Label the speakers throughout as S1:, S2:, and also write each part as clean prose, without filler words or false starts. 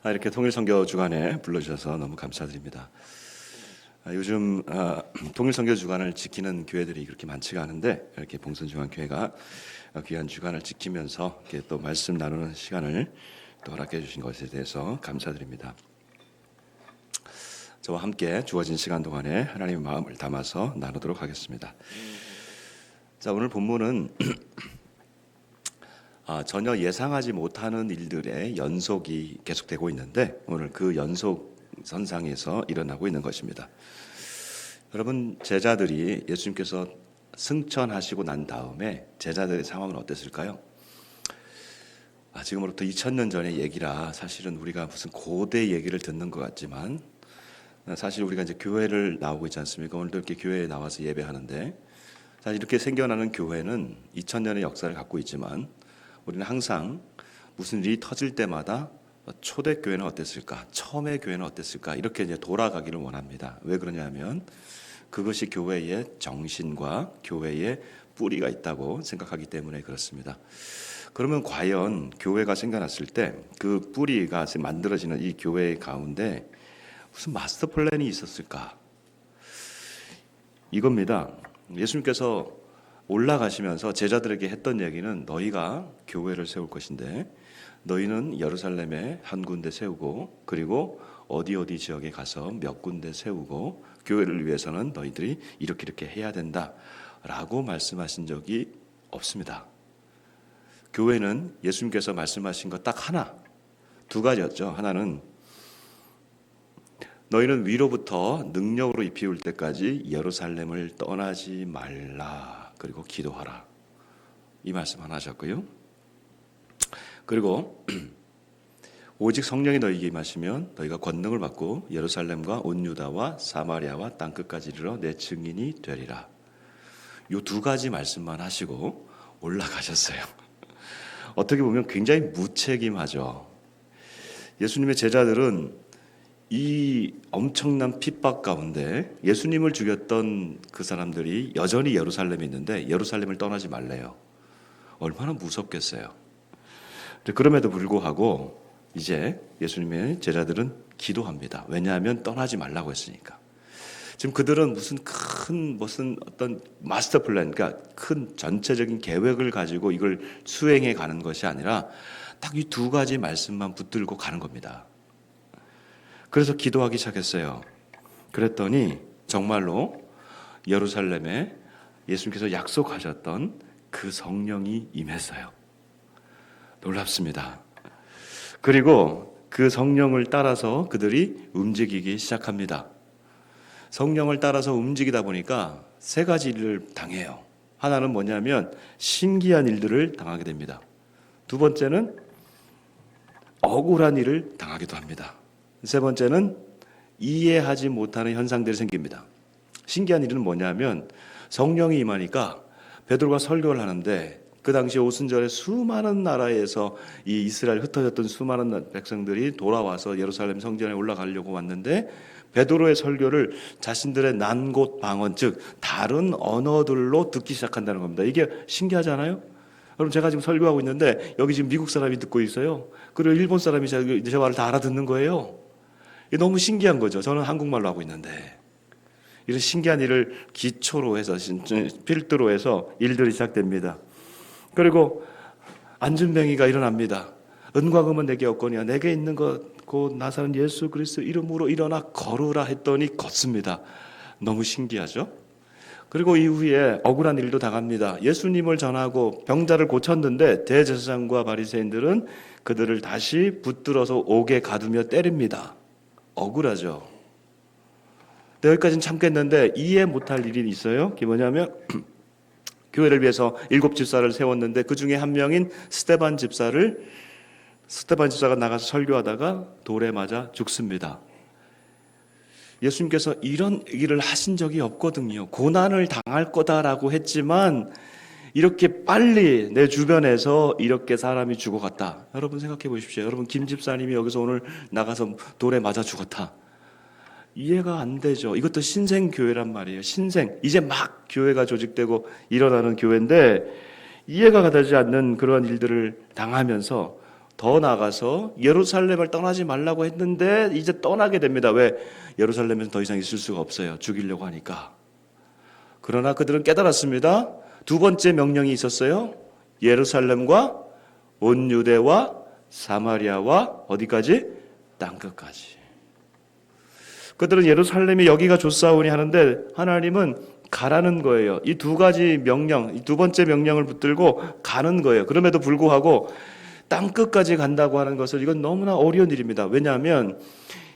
S1: 이렇게 통일선교 주간에 불러주셔서 너무 감사드립니다. 요즘 통일선교 주간을 지키는 교회들이 그렇게 많지가 않은데 이렇게 봉선중앙교회가 귀한 주간을 지키면서 이렇게 또 말씀 나누는 시간을 또 허락해 주신 것에 대해서 감사드립니다. 저와 함께 주어진 시간 동안에 하나님의 마음을 담아서 나누도록 하겠습니다. 자, 오늘 본문은 전혀 예상하지 못하는 일들의 연속이 계속되고 있는데 오늘 그 연속선상에서 일어나고 있는 것입니다. 여러분, 제자들이 예수님께서 승천하시고 난 다음에 제자들의 상황은 어땠을까요? 지금으로부터 2000년 전의 얘기라 사실은 우리가 무슨 고대 얘기를 듣는 것 같지만 사실 우리가 이제 교회를 나오고 있지 않습니까? 오늘도 이렇게 교회에 나와서 예배하는데 사실 이렇게 생겨나는 교회는 2000년의 역사를 갖고 있지만 우리는 항상 무슨 일이 터질 때마다 초대교회는 어땠을까? 처음의 교회는 어땠을까? 이렇게 이제 돌아가기를 원합니다. 왜 그러냐면 그것이 교회의 정신과 교회의 뿌리가 있다고 생각하기 때문에 그렇습니다. 그러면 과연 교회가 생겨났을 때 그 뿌리가 만들어지는 이 교회 가운데 무슨 마스터 플랜이 있었을까? 이겁니다. 예수님께서 올라가시면서 제자들에게 했던 얘기는 너희가 교회를 세울 것인데 너희는 예루살렘에 한 군데 세우고 그리고 어디 지역에 가서 몇 군데 세우고 교회를 위해서는 너희들이 이렇게 해야 된다라고 말씀하신 적이 없습니다. 교회는 예수님께서 말씀하신 것 딱 하나, 두 가지였죠. 하나는 너희는 위로부터 능력으로 입히울 때까지 예루살렘을 떠나지 말라. 그리고 기도하라. 이 말씀 하나 하셨고요. 그리고 오직 성령이 너희에게 임하시면 너희가 권능을 받고 예루살렘과 온 유다와 사마리아와 땅끝까지 이르러 내 증인이 되리라. 이 두 가지 말씀만 하시고 올라가셨어요. 어떻게 보면 굉장히 무책임하죠. 예수님의 제자들은 이 엄청난 핍박 가운데 예수님을 죽였던 그 사람들이 여전히 예루살렘에 있는데 예루살렘을 떠나지 말래요. 얼마나 무섭겠어요. 그럼에도 불구하고 이제 예수님의 제자들은 기도합니다. 왜냐하면 떠나지 말라고 했으니까. 지금 그들은 무슨 어떤 마스터 플랜, 그러니까 큰 전체적인 계획을 가지고 이걸 수행해 가는 것이 아니라 딱 이 두 가지 말씀만 붙들고 가는 겁니다. 그래서 기도하기 시작했어요. 그랬더니 정말로 예루살렘에 예수님께서 약속하셨던 그 성령이 임했어요. 놀랍습니다. 그리고 그 성령을 따라서 그들이 움직이기 시작합니다. 성령을 따라서 움직이다 보니까 세 가지 일을 당해요. 하나는 뭐냐면 신기한 일들을 당하게 됩니다. 두 번째는 억울한 일을 당하기도 합니다. 세 번째는 이해하지 못하는 현상들이 생깁니다. 신기한 일은 뭐냐면 성령이 임하니까 베드로가 설교를 하는데 그 당시 오순절에 수많은 나라에서 이 이스라엘 흩어졌던 수많은 백성들이 돌아와서 예루살렘 성전에 올라가려고 왔는데 베드로의 설교를 자신들의 난곳 방언 즉 다른 언어들로 듣기 시작한다는 겁니다. 이게 신기하지 않아요? 여러분, 제가 지금 설교하고 있는데 여기 지금 미국 사람이 듣고 있어요. 그리고 일본 사람이 제 말을 다 알아듣는 거예요. 이게 너무 신기한 거죠. 저는 한국말로 하고 있는데 이런 신기한 일을 기초로 해서 필두로 해서 일들이 시작됩니다. 그리고 안진뱅이가 일어납니다. 은과 금은 내게 없거니와 내게 있는 것 곧 나사렛 예수 그리스도 이름으로 일어나 걸으라 했더니 걷습니다. 너무 신기하죠? 그리고 이후에 억울한 일도 당합니다. 예수님을 전하고 병자를 고쳤는데 대제사장과 바리새인들은 그들을 다시 붙들어서 옥에 가두며 때립니다. 억울하죠. 여기까지는 참겠는데 이해 못할 일이 있어요. 그게 뭐냐면 교회를 위해서 7 집사를 세웠는데 그 중에 한 명인 스데반 집사가 나가서 설교하다가 돌에 맞아 죽습니다. 예수님께서 이런 일을 하신 적이 없거든요. 고난을 당할 거다라고 했지만 이렇게 빨리 내 주변에서 이렇게 사람이 죽어갔다. 여러분 생각해 보십시오. 여러분, 김 집사님이 여기서 오늘 나가서 돌에 맞아 죽었다. 이해가 안 되죠. 이것도 신생교회란 말이에요. 신생. 이제 막 교회가 조직되고 일어나는 교회인데 이해가 가지 않는 그런 일들을 당하면서 더 나가서 예루살렘을 떠나지 말라고 했는데 이제 떠나게 됩니다. 왜? 예루살렘에서 더 이상 있을 수가 없어요. 죽이려고 하니까. 그러나 그들은 깨달았습니다. 두 번째 명령이 있었어요. 예루살렘과 온 유대와 사마리아와 어디까지? 땅끝까지. 그들은 예루살렘이 여기가 좋사오니 하는데 하나님은 가라는 거예요. 이 두 가지 명령, 이 두 번째 명령을 붙들고 가는 거예요. 그럼에도 불구하고 땅끝까지 간다고 하는 것을 이건 너무나 어려운 일입니다. 왜냐하면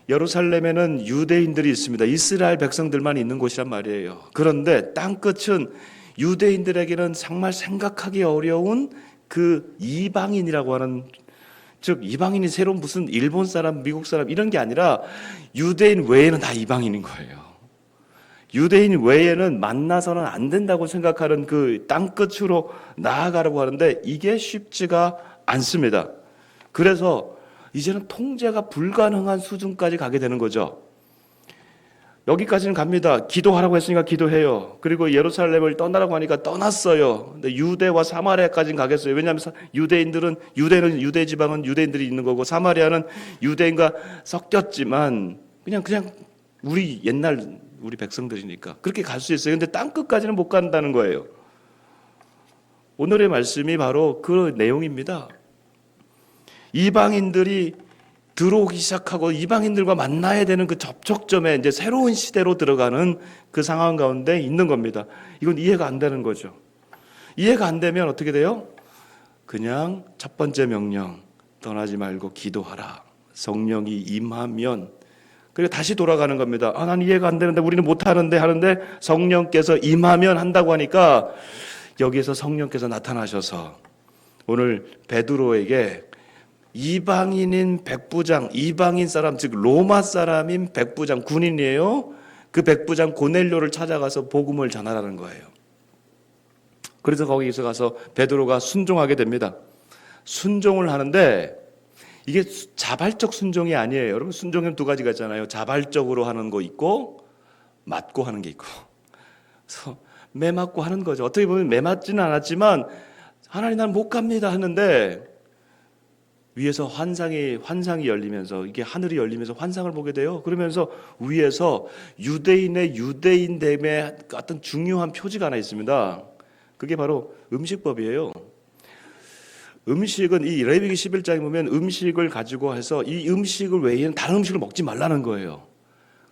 S1: 예루살렘에는 유대인들이 있습니다. 이스라엘 백성들만 있는 곳이란 말이에요. 그런데 땅끝은 유대인들에게는 정말 생각하기 어려운 그 이방인이라고 하는, 즉 이방인이 새로운 무슨 일본 사람, 미국 사람 이런 게 아니라 유대인 외에는 다 이방인인 거예요. 유대인 외에는 만나서는 안 된다고 생각하는 그 땅끝으로 나아가려고 하는데 이게 쉽지가 않습니다. 그래서 이제는 통제가 불가능한 수준까지 가게 되는 거죠. 여기까지는 갑니다. 기도하라고 했으니까 기도해요. 그리고 예루살렘을 떠나라고 하니까 떠났어요. 근데 유대와 사마리아까지는 가겠어요. 왜냐하면 유대인은 유대 지방은 유대인들이 있는 거고 사마리아는 유대인과 섞였지만 그냥 우리 옛날 우리 백성들이니까 그렇게 갈 수 있어요. 근데 땅 끝까지는 못 간다는 거예요. 오늘의 말씀이 바로 그 내용입니다. 이방인들이 들어오기 시작하고 이방인들과 만나야 되는 그 접촉점에 이제 새로운 시대로 들어가는 그 상황 가운데 있는 겁니다. 이건 이해가 안 되는 거죠. 이해가 안 되면 어떻게 돼요? 그냥 첫 번째 명령, 떠나지 말고 기도하라. 성령이 임하면 그리고 다시 돌아가는 겁니다. 난 이해가 안 되는데 우리는 못하는데 하는데 성령께서 임하면 한다고 하니까 여기에서 성령께서 나타나셔서 오늘 베드로에게 이방인인 백부장, 이방인 사람, 즉 로마 사람인 백부장, 군인이에요. 그 백부장 고넬료를 찾아가서 복음을 전하라는 거예요. 그래서 거기서 가서 베드로가 순종하게 됩니다. 순종을 하는데 이게 자발적 순종이 아니에요. 여러분 순종은 두 가지가 있잖아요. 자발적으로 하는 거 있고 맞고 하는 게 있고. 그래서 매 맞고 하는 거죠. 어떻게 보면 매 맞지는 않았지만 하나님 난 못 갑니다 하는데 위에서 환상이 열리면서 이게 하늘이 열리면서 환상을 보게 돼요. 그러면서 위에서 유대인의 유대인됨의 어떤 중요한 표지가 하나 있습니다. 그게 바로 음식법이에요. 음식은 이 레위기 11장에 보면 음식을 가지고 해서 이 음식을 외에는 다른 음식을 먹지 말라는 거예요.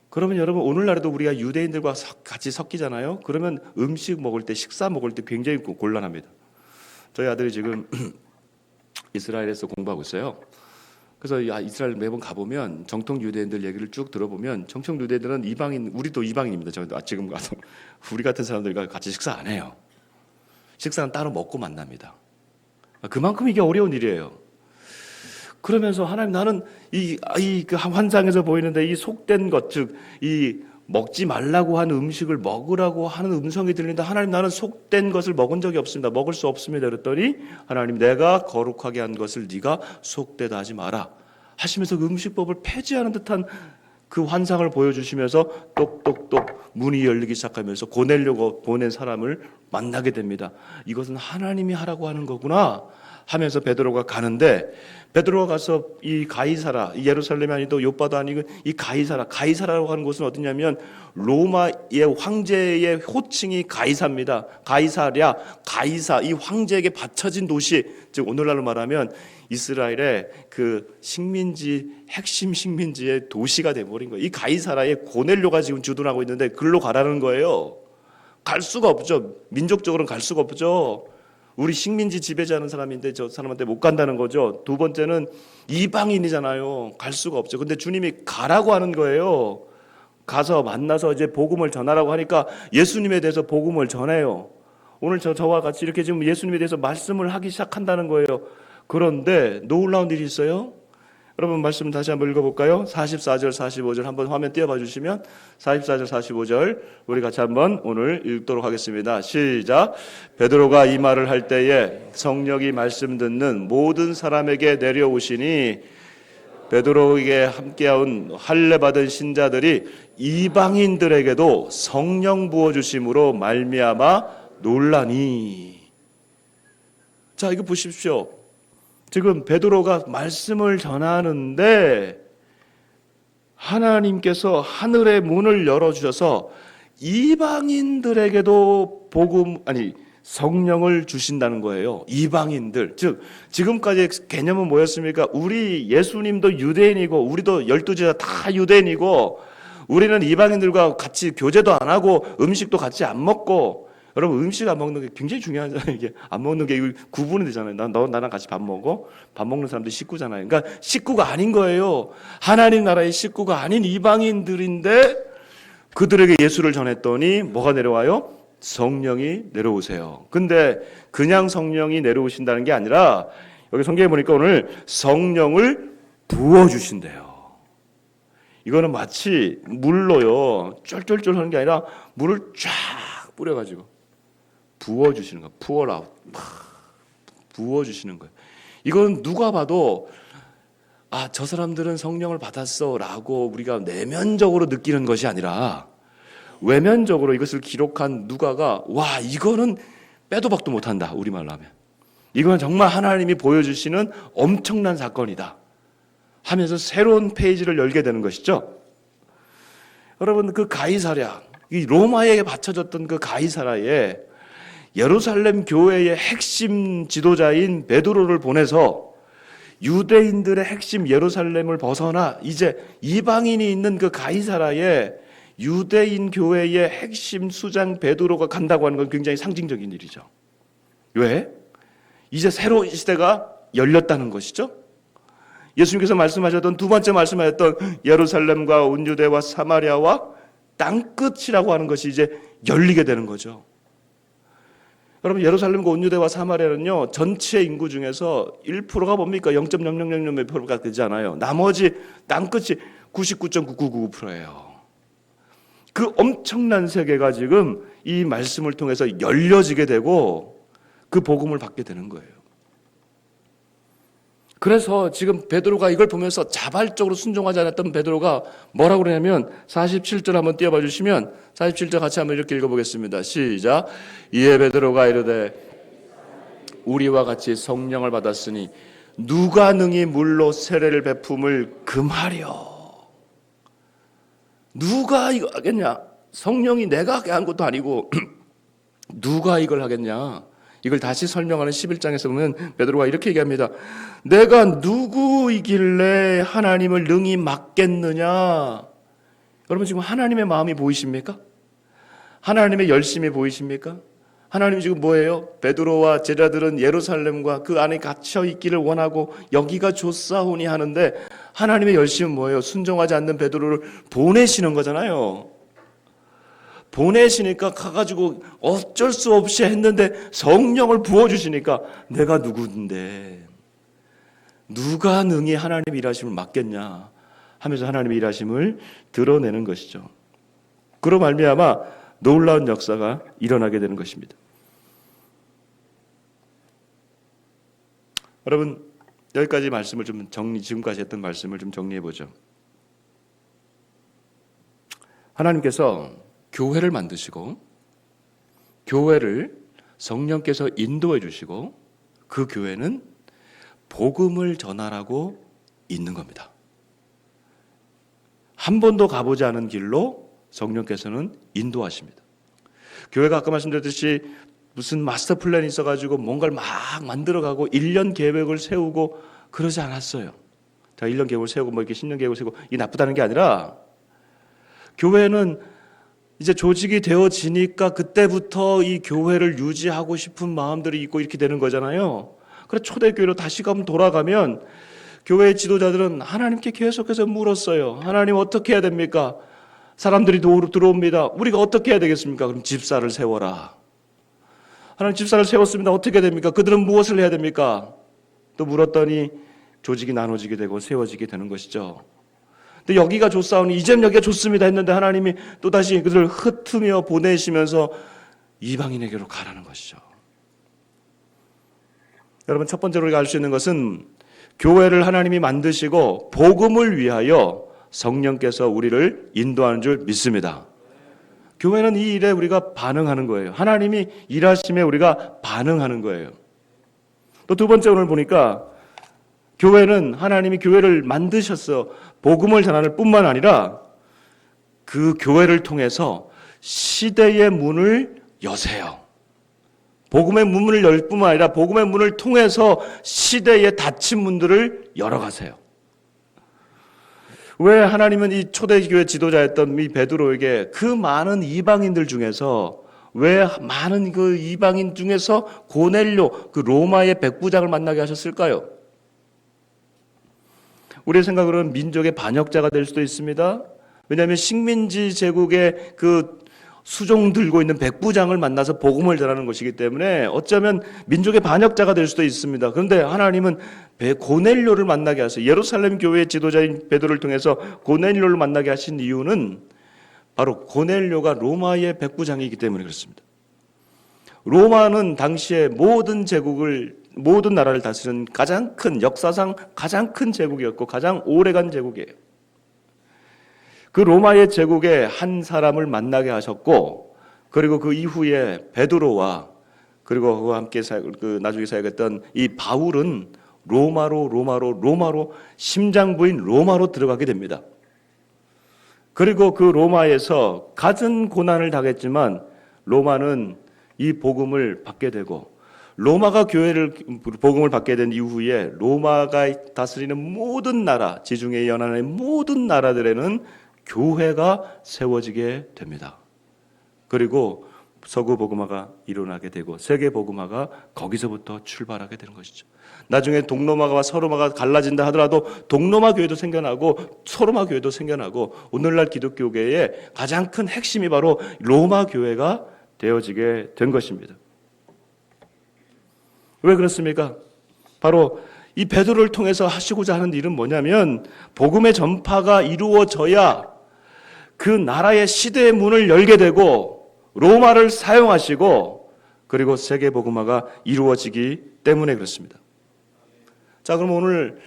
S1: 그러면 여러분 오늘날에도 우리가 유대인들과 같이 섞이잖아요. 그러면 음식 먹을 때 식사 먹을 때 굉장히 곤란합니다. 저희 아들이 지금 이스라엘에서 공부하고 있어요. 그래서 이스라엘 매번 가보면 정통 유대인들 얘기를 쭉 들어보면 정통 유대인들은 이방인, 우리도 이방인입니다. 지금 가서 우리 같은 사람들과 같이 식사 안 해요. 식사는 따로 먹고 만납니다. 그만큼 이게 어려운 일이에요. 그러면서 하나님 나는 그 환상에서 보이는데 이 속된 것, 즉 이 먹지 말라고 하는 음식을 먹으라고 하는 음성이 들린다. 하나님 나는 속된 것을 먹은 적이 없습니다. 먹을 수 없습니다. 그랬더니 하나님 내가 거룩하게 한 것을 네가 속되다 하지 마라 하시면서 그 음식법을 폐지하는 듯한 그 환상을 보여주시면서 똑똑똑 문이 열리기 시작하면서 고넬료가 보낸 사람을 만나게 됩니다. 이것은 하나님이 하라고 하는 거구나 하면서 베드로가 가는데 베드로가 가서 이 가이사라, 이 예루살렘이 아니고 요바도 아니고 이 가이사라라고 하는 곳은 어디냐면 로마의 황제의 호칭이 가이사입니다. 가이사랴, 가이사, 이 황제에게 바쳐진 도시, 즉 오늘날로 말하면 이스라엘의 그 식민지, 핵심 식민지의 도시가 되어버린 거예요. 이 가이사라에 고넬료가 지금 주둔하고 있는데 글로 가라는 거예요. 갈 수가 없죠. 민족적으로는 갈 수가 없죠. 우리 식민지 지배자는 사람인데 저 사람한테 못 간다는 거죠. 두 번째는 이방인이잖아요. 갈 수가 없죠. 근데 주님이 가라고 하는 거예요. 가서 만나서 이제 복음을 전하라고 하니까 예수님에 대해서 복음을 전해요. 오늘 저와 같이 이렇게 지금 예수님에 대해서 말씀을 하기 시작한다는 거예요. 그런데 놀라운 일이 있어요. 여러분 말씀 다시 한번 읽어볼까요? 44절 45절 한번 화면 띄워봐 주시면 44절 45절 우리 같이 한번 오늘 읽도록 하겠습니다. 시작. 베드로가 이 말을 할 때에 성령이 말씀 듣는 모든 사람에게 내려오시니 베드로에게 함께한 할례 받은 신자들이 이방인들에게도 성령 부어주심으로 말미암아 놀라니. 자 이거 보십시오. 지금 베드로가 말씀을 전하는데 하나님께서 하늘의 문을 열어주셔서 이방인들에게도 성령을 주신다는 거예요. 이방인들. 즉 지금까지 개념은 뭐였습니까? 우리 예수님도 유대인이고 우리도 12제자 다 유대인이고 우리는 이방인들과 같이 교제도 안 하고 음식도 같이 안 먹고, 여러분 음식 안 먹는 게 굉장히 중요하잖아요. 이게 안 먹는 게 구분이 되잖아요. 너 나랑 같이 밥 먹어? 밥 먹는 사람들이 식구잖아요. 그러니까 식구가 아닌 거예요. 하나님 나라의 식구가 아닌 이방인들인데 그들에게 예수를 전했더니 뭐가 내려와요? 성령이 내려오세요. 근데 그냥 성령이 내려오신다는 게 아니라 여기 성경에 보니까 오늘 성령을 부어주신대요. 이거는 마치 물로요 쫄쫄쫄 하는 게 아니라 물을 쫙 뿌려가지고 부어주시는 거예요. pour out, 부어주시는 거예요. 이건 누가 봐도 저 사람들은 성령을 받았어 라고 우리가 내면적으로 느끼는 것이 아니라 외면적으로 이것을 기록한 누가가 와 이거는 빼도 박도 못한다, 우리말로 하면 이건 정말 하나님이 보여주시는 엄청난 사건이다 하면서 새로운 페이지를 열게 되는 것이죠. 여러분 그 가이사랴, 이 로마에 바쳐졌던 그 가이사랴에 예루살렘 교회의 핵심 지도자인 베드로를 보내서 유대인들의 핵심 예루살렘을 벗어나 이제 이방인이 있는 그 가이사랴에 유대인 교회의 핵심 수장 베드로가 간다고 하는 건 굉장히 상징적인 일이죠. 왜? 이제 새로운 시대가 열렸다는 것이죠. 예수님께서 말씀하셨던 두 번째 말씀하셨던 예루살렘과 온 유대와 사마리아와 땅끝이라고 하는 것이 이제 열리게 되는 거죠. 여러분 예루살렘과 온 유대와 사마리아는요 전체 인구 중에서 1%가 뭡니까? 0.0000 몇 프로가 되지 않아요. 나머지 땅끝이 99.999%예요. 그 엄청난 세계가 지금 이 말씀을 통해서 열려지게 되고 그 복음을 받게 되는 거예요. 그래서 지금 베드로가 이걸 보면서 자발적으로 순종하지 않았던 베드로가 뭐라고 그러냐면 47절 한번 띄워봐 주시면 47절 같이 한번 이렇게 읽어보겠습니다. 시작. 이에 베드로가 이르되 우리와 같이 성령을 받았으니 누가 능히 물로 세례를 베품을 금하려. 누가 이거 하겠냐? 성령이 내가 하게 한 것도 아니고 누가 이걸 하겠냐? 이걸 다시 설명하는 11장에서 보면 베드로가 이렇게 얘기합니다. 내가 누구이길래 하나님을 능히 맡겠느냐? 여러분 지금 하나님의 마음이 보이십니까? 하나님의 열심이 보이십니까? 하나님 지금 뭐예요? 베드로와 제자들은 예루살렘과 그 안에 갇혀 있기를 원하고 여기가 좋사오니 하는데 하나님의 열심은 뭐예요? 순종하지 않는 베드로를 보내시는 거잖아요. 보내시니까 가가지고 어쩔 수 없이 했는데 성령을 부어주시니까 내가 누구인데 누가 능히 하나님 일하심을 맡겠냐 하면서 하나님의 일하심을 드러내는 것이죠. 그로 말미암아 놀라운 역사가 일어나게 되는 것입니다. 여러분 여기까지 말씀을 좀 지금까지 했던 말씀을 좀 정리해 보죠. 하나님께서 교회를 만드시고 교회를 성령께서 인도해 주시고 그 교회는 복음을 전하라고 있는 겁니다. 한 번도 가보지 않은 길로 성령께서는 인도하십니다. 교회가 아까 말씀드렸듯이 무슨 마스터 플랜이 있어가지고 뭔가를 막 만들어가고 1년 계획을 세우고 그러지 않았어요. 자, 1년 계획을 세우고 뭐 이렇게 10년 계획을 세우고 이게 나쁘다는 게 아니라 교회는 이제 조직이 되어지니까 그때부터 이 교회를 유지하고 싶은 마음들이 있고 이렇게 되는 거잖아요. 그래서 초대교회로 다시금 돌아가면 교회의 지도자들은 하나님께 계속해서 물었어요. 하나님 어떻게 해야 됩니까? 사람들이 들어옵니다. 우리가 어떻게 해야 되겠습니까? 그럼 집사를 세워라. 하나님 집사를 세웠습니다. 어떻게 됩니까? 그들은 무엇을 해야 됩니까? 또 물었더니 조직이 나눠지게 되고 세워지게 되는 것이죠. 근데 여기가 좋사오니 이제는 여기가 좋습니다 했는데 하나님이 또다시 그들을 흩으며 보내시면서 이방인에게로 가라는 것이죠. 여러분 첫 번째로 우리가 알 수 있는 것은 교회를 하나님이 만드시고 복음을 위하여 성령께서 우리를 인도하는 줄 믿습니다. 교회는 이 일에 우리가 반응하는 거예요. 하나님이 일하심에 우리가 반응하는 거예요. 또 두 번째 오늘 보니까 교회는 하나님이 교회를 만드셔서 복음을 전하는 뿐만 아니라 그 교회를 통해서 시대의 문을 여세요. 복음의 문을 열 뿐만 아니라 복음의 문을 통해서 시대의 닫힌 문들을 열어가세요. 왜 하나님은 이 초대교회 지도자였던 이 베드로에게 그 많은 이방인들 중에서 왜 많은 그 이방인 중에서 고넬료 그 로마의 백부장을 만나게 하셨을까요? 우리의 생각으로는 민족의 반역자가 될 수도 있습니다. 왜냐하면 식민지 제국의 그 수종 들고 있는 백부장을 만나서 복음을 전하는 것이기 때문에 어쩌면 민족의 반역자가 될 수도 있습니다. 그런데 하나님은 고넬료를 만나게 하셔서 예루살렘 교회의 지도자인 베드로를 통해서 고넬료를 만나게 하신 이유는 바로 고넬료가 로마의 백부장이기 때문에 그렇습니다. 로마는 당시에 모든 제국을 모든 나라를 다스리는 가장 큰 역사상 가장 큰 제국이었고 가장 오래간 제국이에요. 그 로마의 제국에 한 사람을 만나게 하셨고 그리고 그 이후에 베드로와 그리고 그와 함께 나중에 사역했던 이 바울은 로마로 심장부인 로마로 들어가게 됩니다. 그리고 그 로마에서 갖은 고난을 당했지만 로마는 이 복음을 받게 되고 로마가 복음을 받게 된 이후에 로마가 다스리는 모든 나라, 지중해 연안의 모든 나라들에는 교회가 세워지게 됩니다. 그리고 서구 복음화가 일어나게 되고 세계 복음화가 거기서부터 출발하게 되는 것이죠. 나중에 동로마와 서로마가 갈라진다 하더라도 동로마 교회도 생겨나고 서로마 교회도 생겨나고 오늘날 기독교계의 가장 큰 핵심이 바로 로마 교회가 되어지게 된 것입니다. 왜 그렇습니까? 바로 이 베드로를 통해서 하시고자 하는 일은 뭐냐면 복음의 전파가 이루어져야 그 나라의 시대의 문을 열게 되고 로마를 사용하시고 그리고 세계 복음화가 이루어지기 때문에 그렇습니다. 자, 그럼 오늘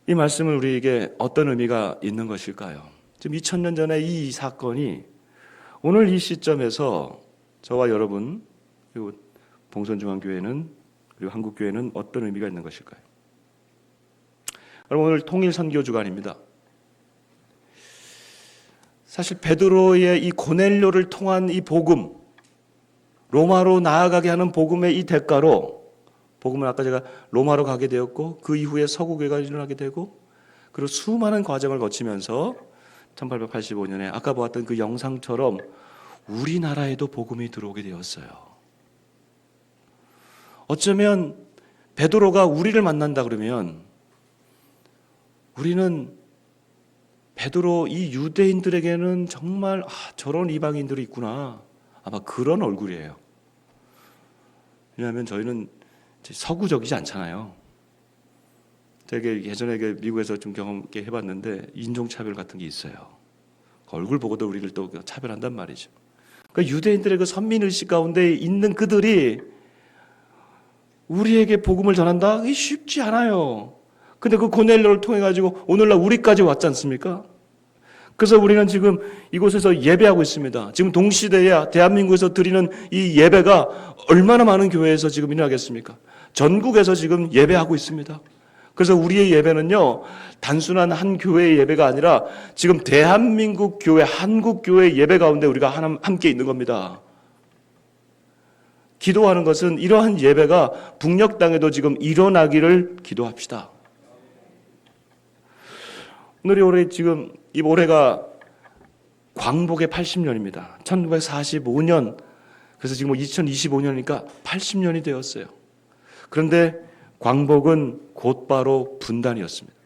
S1: 이 말씀은 우리에게 어떤 의미가 있는 것일까요? 지금 2000년 전에 이 사건이 오늘 이 시점에서 저와 여러분 그리고 봉선중앙교회는 그리고 한국교회는 어떤 의미가 있는 것일까요? 여러분 오늘 통일선교 주간입니다. 사실 베드로의 이 고넬료를 통한 이 복음, 로마로 나아가게 하는 복음의 이 대가로 복음은 아까 제가 로마로 가게 되었고 그 이후에 서구교회가 일어나게 되고 그리고 수많은 과정을 거치면서 1885년에 아까 보았던 그 영상처럼 우리나라에도 복음이 들어오게 되었어요. 어쩌면 베드로가 우리를 만난다 그러면 우리는 베드로 이 유대인들에게는 정말 저런 이방인들이 있구나 아마 그런 얼굴이에요. 왜냐하면 저희는 서구적이지 않잖아요. 되게 예전에 미국에서 좀 경험 있게 해봤는데 인종차별 같은 게 있어요. 얼굴 보고도 우리를 또 차별한단 말이죠. 그러니까 유대인들의 그 선민의식 가운데 있는 그들이 우리에게 복음을 전한다? 이게 쉽지 않아요. 근데 그 고넬료를 통해 가지고 오늘날 우리까지 왔지 않습니까? 그래서 우리는 지금 이곳에서 예배하고 있습니다. 지금 동시대에 대한민국에서 드리는 이 예배가 얼마나 많은 교회에서 지금 일어나겠습니까? 전국에서 지금 예배하고 있습니다. 그래서 우리의 예배는요, 단순한 한 교회의 예배가 아니라 지금 대한민국 교회, 한국 교회의 예배 가운데 우리가 함께 있는 겁니다. 기도하는 것은 이러한 예배가 북녘 땅에도 지금 일어나기를 기도합시다. 오늘이 올해 지금 이 올해가 광복의 80년입니다. 1945년 그래서 지금 2025년이니까 80년이 되었어요. 그런데 광복은 곧바로 분단이었습니다.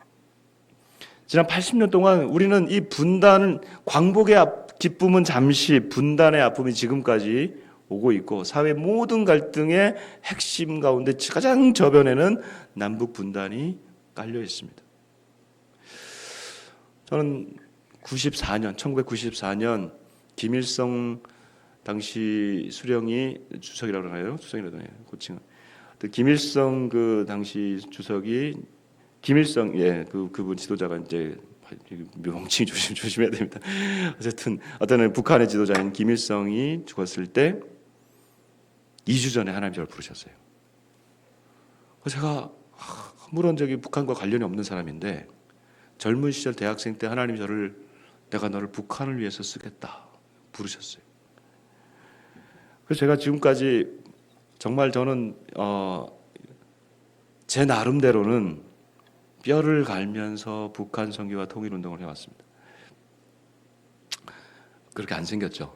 S1: 지난 80년 동안 우리는 이 분단은 광복의 기쁨은 잠시 분단의 아픔이 지금까지 오고 있고 사회 모든 갈등의 핵심 가운데 가장 저변에는 남북 분단이 깔려 있습니다. 저는 1994년 김일성 당시 수령이 주석이라고 하나요? 주석이라고 하나요? 고칭은. 김일성 그 당시 주석이 김일성 그분 지도자가 이제 명칭 조심해야 됩니다. 어쨌든 어떤 북한의 지도자인 김일성이 죽었을 때 2주 전에 하나님 저를 부르셨어요. 제가 아무런 북한과 관련이 없는 사람인데 젊은 시절 대학생 때 하나님이 내가 너를 북한을 위해서 쓰겠다 부르셨어요. 그래서 제가 지금까지 정말 저는 제 나름대로는 뼈를 갈면서 북한 선교와 통일 운동을 해왔습니다. 그렇게 안 생겼죠.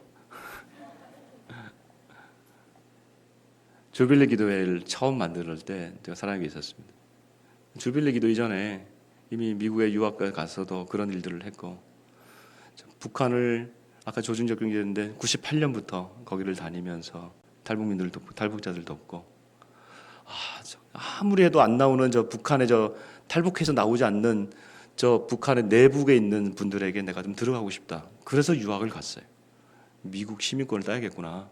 S1: 주빌리 기도회를 처음 만들 때 제가 사랑하게 있었습니다. 주빌리 기도 이전에 이미 미국에 유학가 가서도 그런 일들을 했고, 북한을 아까 조준적 경제인데 98년부터 거기를 다니면서 탈북자들 돕고, 아무리 해도 안 나오는 북한의 탈북해서 나오지 않는 북한의 내북에 있는 분들에게 내가 좀 들어가고 싶다. 그래서 유학을 갔어요. 미국 시민권을 따야겠구나.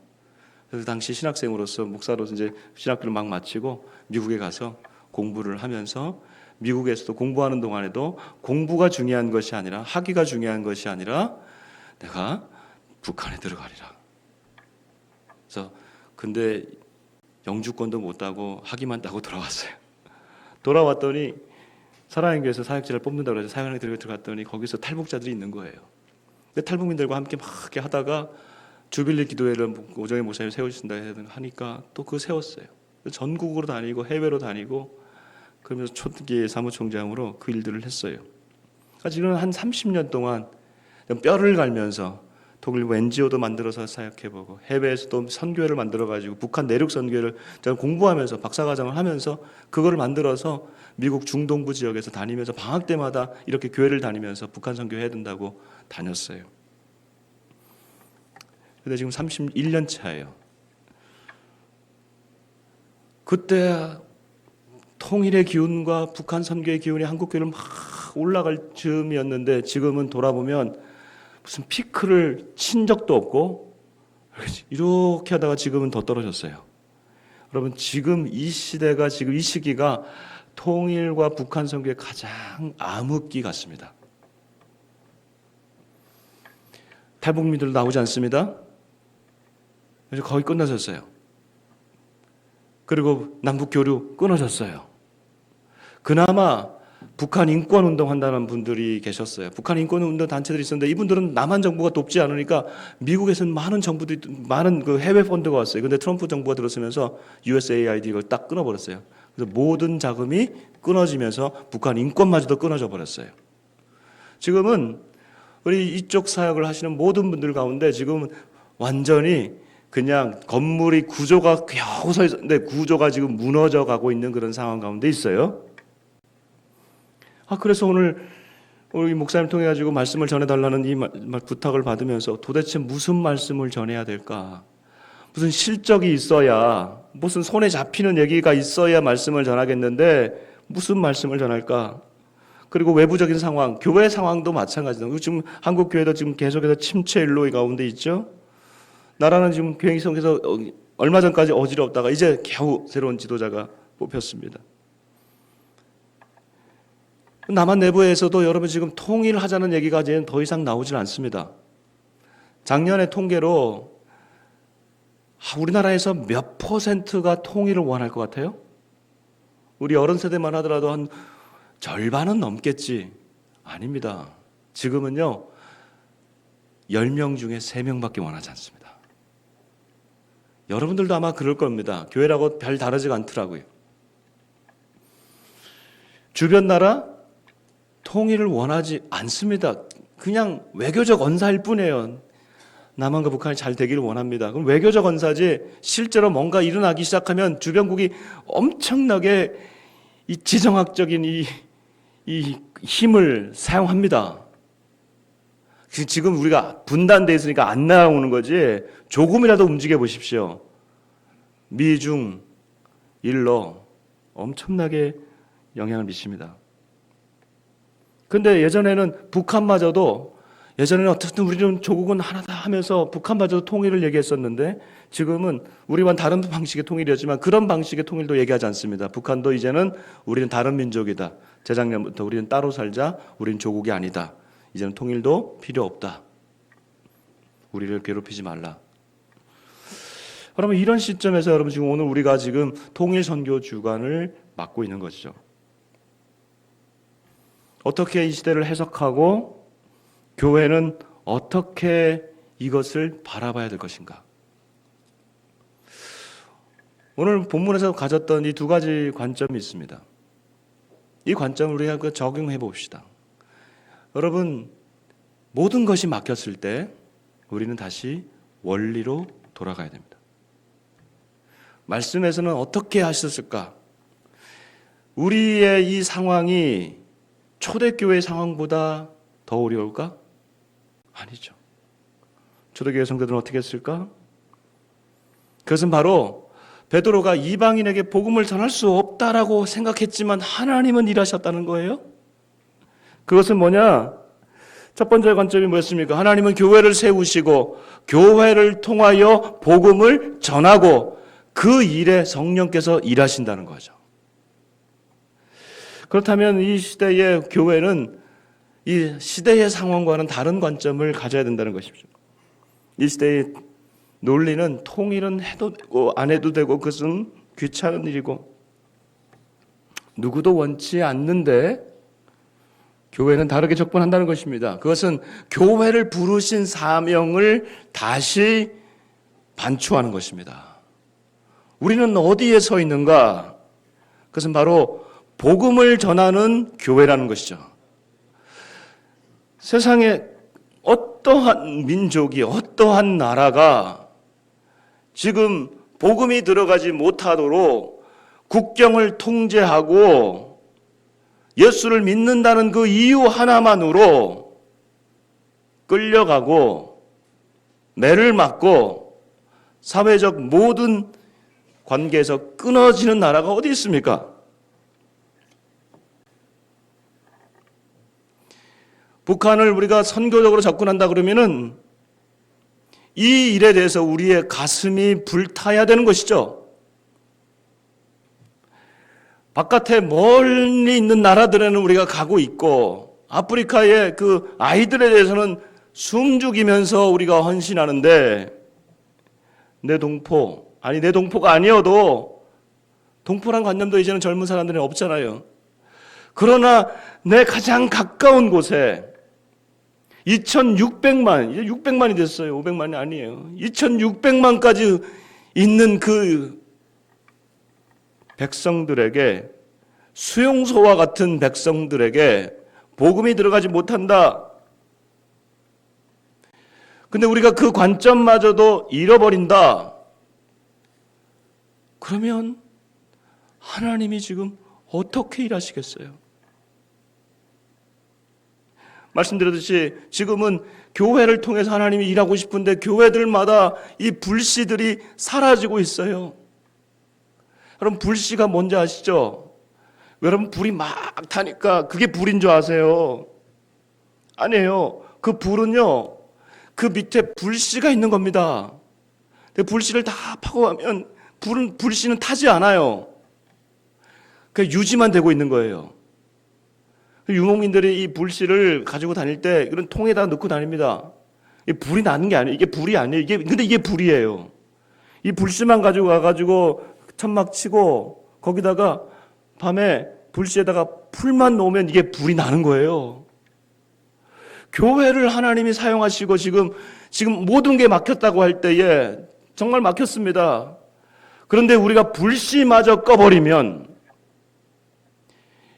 S1: 그래서 당시 신학생으로서 목사로서 이제 신학교를 막 마치고 미국에 가서 공부를 하면서 미국에서도 공부하는 동안에도 공부가 중요한 것이 아니라 학위가 중요한 것이 아니라 내가 북한에 들어가리라. 그래서 근데 영주권도 못 따고 학위만 따고 돌아왔어요. 돌아왔더니 사랑의 교회에서 사역자를 뽑는다고 해서 사역하는 들어갔더니 거기서 탈북자들이 있는 거예요. 근데 탈북민들과 함께 막 이렇게 하다가 주빌리 기도회를 오정희 목사님이 세우신다 하니까 또 그거 세웠어요. 전국으로 다니고 해외로 다니고 그러면서 초기 사무총장으로 그 일들을 했어요. 지금 한 30년 동안 뼈를 갈면서 독일 NGO도 만들어서 사역해보고 해외에서도 선교회를 만들어가지고 북한 내륙 선교회를 제가 공부하면서 박사과정을 하면서 그거를 만들어서 미국 중동부 지역에서 다니면서 방학 때마다 이렇게 교회를 다니면서 북한 선교회 해야 된다고 다녔어요. 근데 지금 31년 차예요. 그때 통일의 기운과 북한 선교의 기운이 한국교회를 막 올라갈 즈음이었는데 지금은 돌아보면 무슨 피크를 친 적도 없고 이렇게 하다가 지금은 더 떨어졌어요. 여러분 지금 이 시대가 지금 이 시기가 통일과 북한 선교의 가장 암흑기 같습니다. 탈북민들 나오지 않습니다. 그래서 거의 끝나졌어요. 그리고 남북 교류 끊어졌어요. 그나마 북한 인권 운동 한다는 분들이 계셨어요. 북한 인권 운동 단체들이 있었는데 이분들은 남한 정부가 돕지 않으니까 미국에서는 많은 그 해외 펀드가 왔어요. 근데 트럼프 정부가 들어서면서 USAID 이걸 딱 끊어버렸어요. 그래서 모든 자금이 끊어지면서 북한 인권마저도 끊어져 버렸어요. 지금은 우리 이쪽 사역을 하시는 모든 분들 가운데 지금은 완전히 그냥 건물이 구조가 겨우 서 있었는데 구조가 지금 무너져 가고 있는 그런 상황 가운데 있어요. 그래서 오늘 우리 목사님 통해 가지고 말씀을 전해달라는 이 부탁을 받으면서 도대체 무슨 말씀을 전해야 될까? 무슨 실적이 있어야, 무슨 손에 잡히는 얘기가 있어야 말씀을 전하겠는데 무슨 말씀을 전할까? 그리고 외부적인 상황, 교회 상황도 마찬가지다. 지금 한국 교회도 지금 계속해서 침체 일로 가운데 있죠. 나라는 지금 비행기 속에서 얼마 전까지 어지럽다가 이제 겨우 새로운 지도자가 뽑혔습니다. 남한 내부에서도 여러분 지금 통일하자는 얘기가 이제 더 이상 나오질 않습니다. 작년의 통계로 우리나라에서 몇 %가 통일을 원할 것 같아요? 우리 어른 세대만 하더라도 한 절반은 넘겠지. 아닙니다. 지금은요 10명 중에 3명밖에 원하지 않습니다. 여러분들도 아마 그럴 겁니다. 교회라고 별 다르지가 않더라고요. 주변 나라 통일을 원하지 않습니다. 그냥 외교적 언사일 뿐이에요. 남한과 북한이 잘 되기를 원합니다. 그럼 외교적 언사지 실제로 뭔가 일어나기 시작하면 주변국이 엄청나게 이 지정학적인 이 힘을 사용합니다. 지금 우리가 분단돼 있으니까 안 나오는 거지 조금이라도 움직여 보십시오. 미중 일로 엄청나게 영향을 미칩니다. 근데 예전에는 북한마저도 예전에는 어쨌든 우리는 조국은 하나다 하면서 북한마저도 통일을 얘기했었는데 지금은 우리와는 다른 방식의 통일이었지만 그런 방식의 통일도 얘기하지 않습니다. 북한도 이제는 우리는 다른 민족이다. 재작년부터 우리는 따로 살자. 우리는 조국이 아니다. 이제는 통일도 필요 없다. 우리를 괴롭히지 말라. 그러면 이런 시점에서 여러분 지금 오늘 우리가 지금 통일 선교 주간을 맡고 있는 것이죠. 어떻게 이 시대를 해석하고 교회는 어떻게 이것을 바라봐야 될 것인가? 오늘 본문에서 가졌던 이 두 가지 관점이 있습니다. 이 관점을 우리가 적용해 봅시다. 여러분, 모든 것이 막혔을 때 우리는 다시 원리로 돌아가야 됩니다. 말씀에서는 어떻게 하셨을까? 우리의 이 상황이 초대교회 상황보다 더 어려울까? 아니죠. 초대교회 성도들은 어떻게 했을까? 그것은 바로 베드로가 이방인에게 복음을 전할 수 없다라고 생각했지만 하나님은 일하셨다는 거예요. 그것은 뭐냐? 첫 번째 관점이 뭐였습니까? 하나님은 교회를 세우시고 교회를 통하여 복음을 전하고 그 일에 성령께서 일하신다는 거죠. 그렇다면 이 시대의 교회는 이 시대의 상황과는 다른 관점을 가져야 된다는 것이죠. 이 시대의 논리는 통일은 해도 되고 안 해도 되고 그것은 귀찮은 일이고 누구도 원치 않는데 교회는 다르게 접근한다는 것입니다. 그것은 교회를 부르신 사명을 다시 반추하는 것입니다. 우리는 어디에 서 있는가? 그것은 바로 복음을 전하는 교회라는 것이죠. 세상에 어떠한 민족이, 어떠한 나라가 지금 복음이 들어가지 못하도록 국경을 통제하고 예수를 믿는다는 그 이유 하나만으로 끌려가고 매를 맞고 사회적 모든 관계에서 끊어지는 나라가 어디 있습니까? 북한을 우리가 선교적으로 접근한다 그러면은 이 일에 대해서 우리의 가슴이 불타야 되는 것이죠. 바깥에 멀리 있는 나라들에는 우리가 가고 있고 아프리카의 그 아이들에 대해서는 숨죽이면서 우리가 헌신하는데 내 동포가 아니어도 동포란 관념도 이제는 젊은 사람들은 없잖아요. 그러나 내 가장 가까운 곳에 2600만, 이제 600만이 됐어요. 500만이 아니에요. 2600만까지 있는 그 백성들에게, 수용소와 같은 백성들에게 복음이 들어가지 못한다. 근데 우리가 그 관점마저도 잃어버린다. 그러면 하나님이 지금 어떻게 일하시겠어요? 말씀드렸듯이 지금은 교회를 통해서 하나님이 일하고 싶은데 교회들마다 이 불씨들이 사라지고 있어요. 여러분, 불씨가 뭔지 아시죠? 여러분, 불이 막 타니까 그게 불인 줄 아세요? 아니에요. 그 불은요, 그 밑에 불씨가 있는 겁니다. 근데 불씨를 다 파고 가면 불씨는 타지 않아요. 그냥 유지만 되고 있는 거예요. 유목민들이 이 불씨를 가지고 다닐 때 이런 통에다 넣고 다닙니다. 불이 나는 게 아니에요. 이게 불이 아니에요. 근데 이게 불이에요. 이 불씨만 가지고 와가지고 천막 치고 거기다가 밤에 불씨에다가 풀만 놓으면 이게 불이 나는 거예요. 교회를 하나님이 사용하시고 지금 모든 게 막혔다고 할 때에 정말 막혔습니다. 그런데 우리가 불씨마저 꺼버리면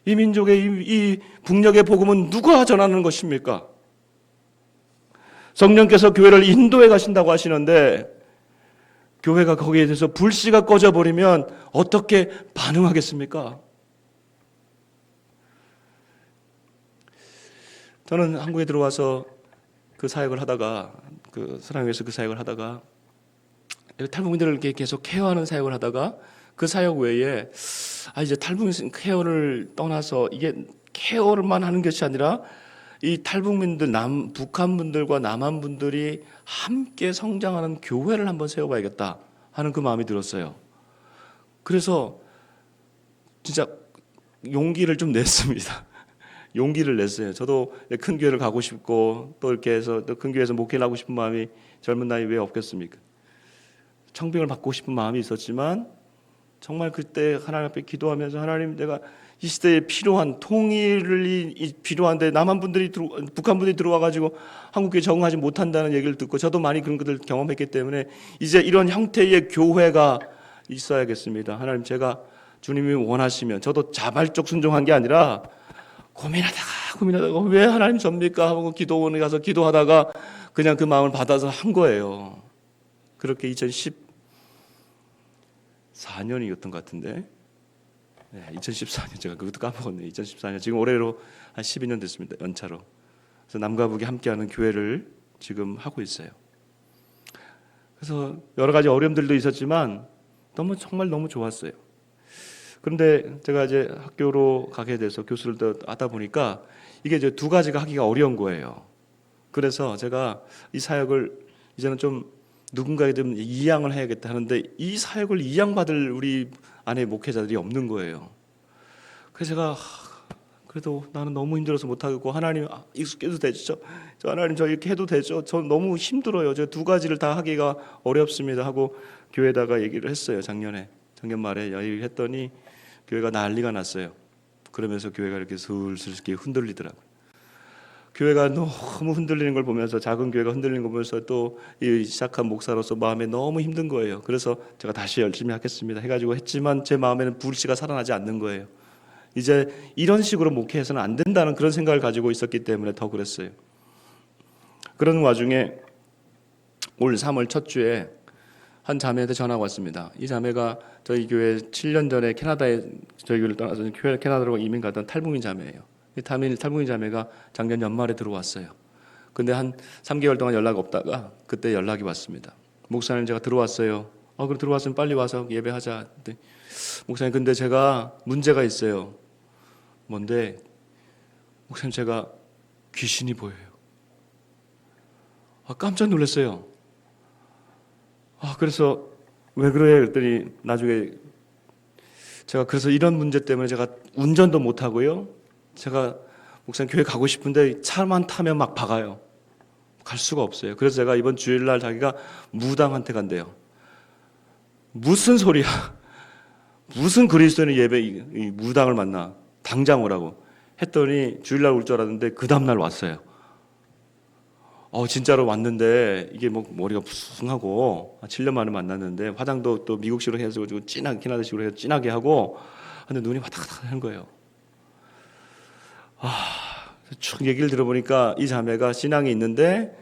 S1: 이 민족의 이 북녘의 복음은 누가 전하는 것입니까? 성령께서 교회를 인도해 가신다고 하시는데 교회가 거기에 대해서 불씨가 꺼져버리면 어떻게 반응하겠습니까? 저는 한국에 들어와서 그 사역을 하다가 사랑교회에서 그 사역을 하다가 탈북민들을 이렇게 계속 케어하는 사역을 하다가 그 사역 외에 이제 탈북민 케어를 떠나서 이게 케어만 하는 것이 아니라 이 탈북민들 북한 분들과 남한 분들이 함께 성장하는 교회를 한번 세워봐야겠다 하는 그 마음이 들었어요. 그래서 진짜 용기를 좀 냈습니다. 용기를 냈어요. 저도 큰 교회를 가고 싶고 또 이렇게 해서 또 큰 교회에서 목회를 하고 싶은 마음이 젊은 나이 왜 없겠습니까? 청빙을 받고 싶은 마음이 있었지만 정말 그때 하나님 앞에 기도하면서 하나님, 내가 이 시대에 필요한 통일이 필요한데 북한 분들이 들어와 가지고 한국에 적응하지 못한다는 얘기를 듣고 저도 많이 그런 것들 경험했기 때문에 이제 이런 형태의 교회가 있어야겠습니다. 하나님, 제가 주님이 원하시면, 저도 자발적 순종한 게 아니라 고민하다가 왜 하나님 접니까 하고 기도원에 가서 기도하다가 그냥 그 마음을 받아서 한 거예요. 그렇게 2014년이었던 것 같은데, 네, 2014년, 제가 그것도 까먹었네요. 2014년, 지금 올해로 한 12년 됐습니다. 연차로. 그래서 남과 북이 함께하는 교회를 지금 하고 있어요. 그래서 여러 가지 어려움들도 있었지만 정말 너무 좋았어요. 그런데 제가 이제 학교로 가게 돼서 교수를 하다 보니까 이게 이제 두 가지가 하기가 어려운 거예요. 그래서 제가 이 사역을 이제는 좀 누군가에게 좀 이양을 해야겠다 하는데, 이 사역을 이양받을 우리 안에 목회자들이 없는 거예요. 그래서 제가 그래도 나는 너무 힘들어서 못하겠고, 하나님 익숙해도 되죠? 저 하나님, 저 이렇게 해도 되죠? 저 너무 힘들어요. 저 두 가지를 다 하기가 어렵습니다 하고 교회에다가 얘기를 했어요. 작년 말에 얘기를 했더니 교회가 난리가 났어요. 그러면서 교회가 이렇게 슬슬 이렇게 흔들리더라고요. 교회가 너무 흔들리는 걸 보면서, 작은 교회가 흔들리는 걸 보면서 또 이 시작한 목사로서 마음에 너무 힘든 거예요. 그래서 제가 다시 열심히 하겠습니다 해가지고 했지만 제 마음에는 불씨가 살아나지 않는 거예요. 이제 이런 식으로 목회해서는 안 된다는 그런 생각을 가지고 있었기 때문에 더 그랬어요. 그런 와중에 올 3월 첫 주에 한 자매한테 전화가 왔습니다. 이 자매가 저희 교회 7년 전에 캐나다에 저희 교회를 떠나서 캐나다로 이민 가던 탈북민 자매예요. 탈북민 자매가 작년 연말에 들어왔어요. 근데 한 3개월 동안 연락 없다가 그때 연락이 왔습니다. 목사님, 제가 들어왔어요. 그럼 들어왔으면 빨리 와서 예배하자. 근데 목사님, 근데 제가 문제가 있어요. 뭔데? 목사님, 제가 귀신이 보여요. 깜짝 놀랐어요. 그래서 왜 그래? 그랬더니 나중에 제가 그래서 이런 문제 때문에 제가 운전도 못 하고요. 제가 목사님 교회 가고 싶은데 차만 타면 막 박아요. 갈 수가 없어요. 그래서 제가 이번 주일날 자기가 무당한테 간대요. 무슨 소리야? 무슨 그리스도인의 예배 이 무당을 만나? 당장 오라고 했더니 주일날 올 줄 알았는데 그 다음날 왔어요. 진짜로 왔는데 이게 머리가 푸숭하고 7년 만에 만났는데 화장도 또 미국식으로 해서 진하게, 캐나다식으로 해서 진하게 하고, 근데 눈이 화닥화닥 하는 거예요. 쭉 얘기를 들어보니까 이 자매가 신앙이 있는데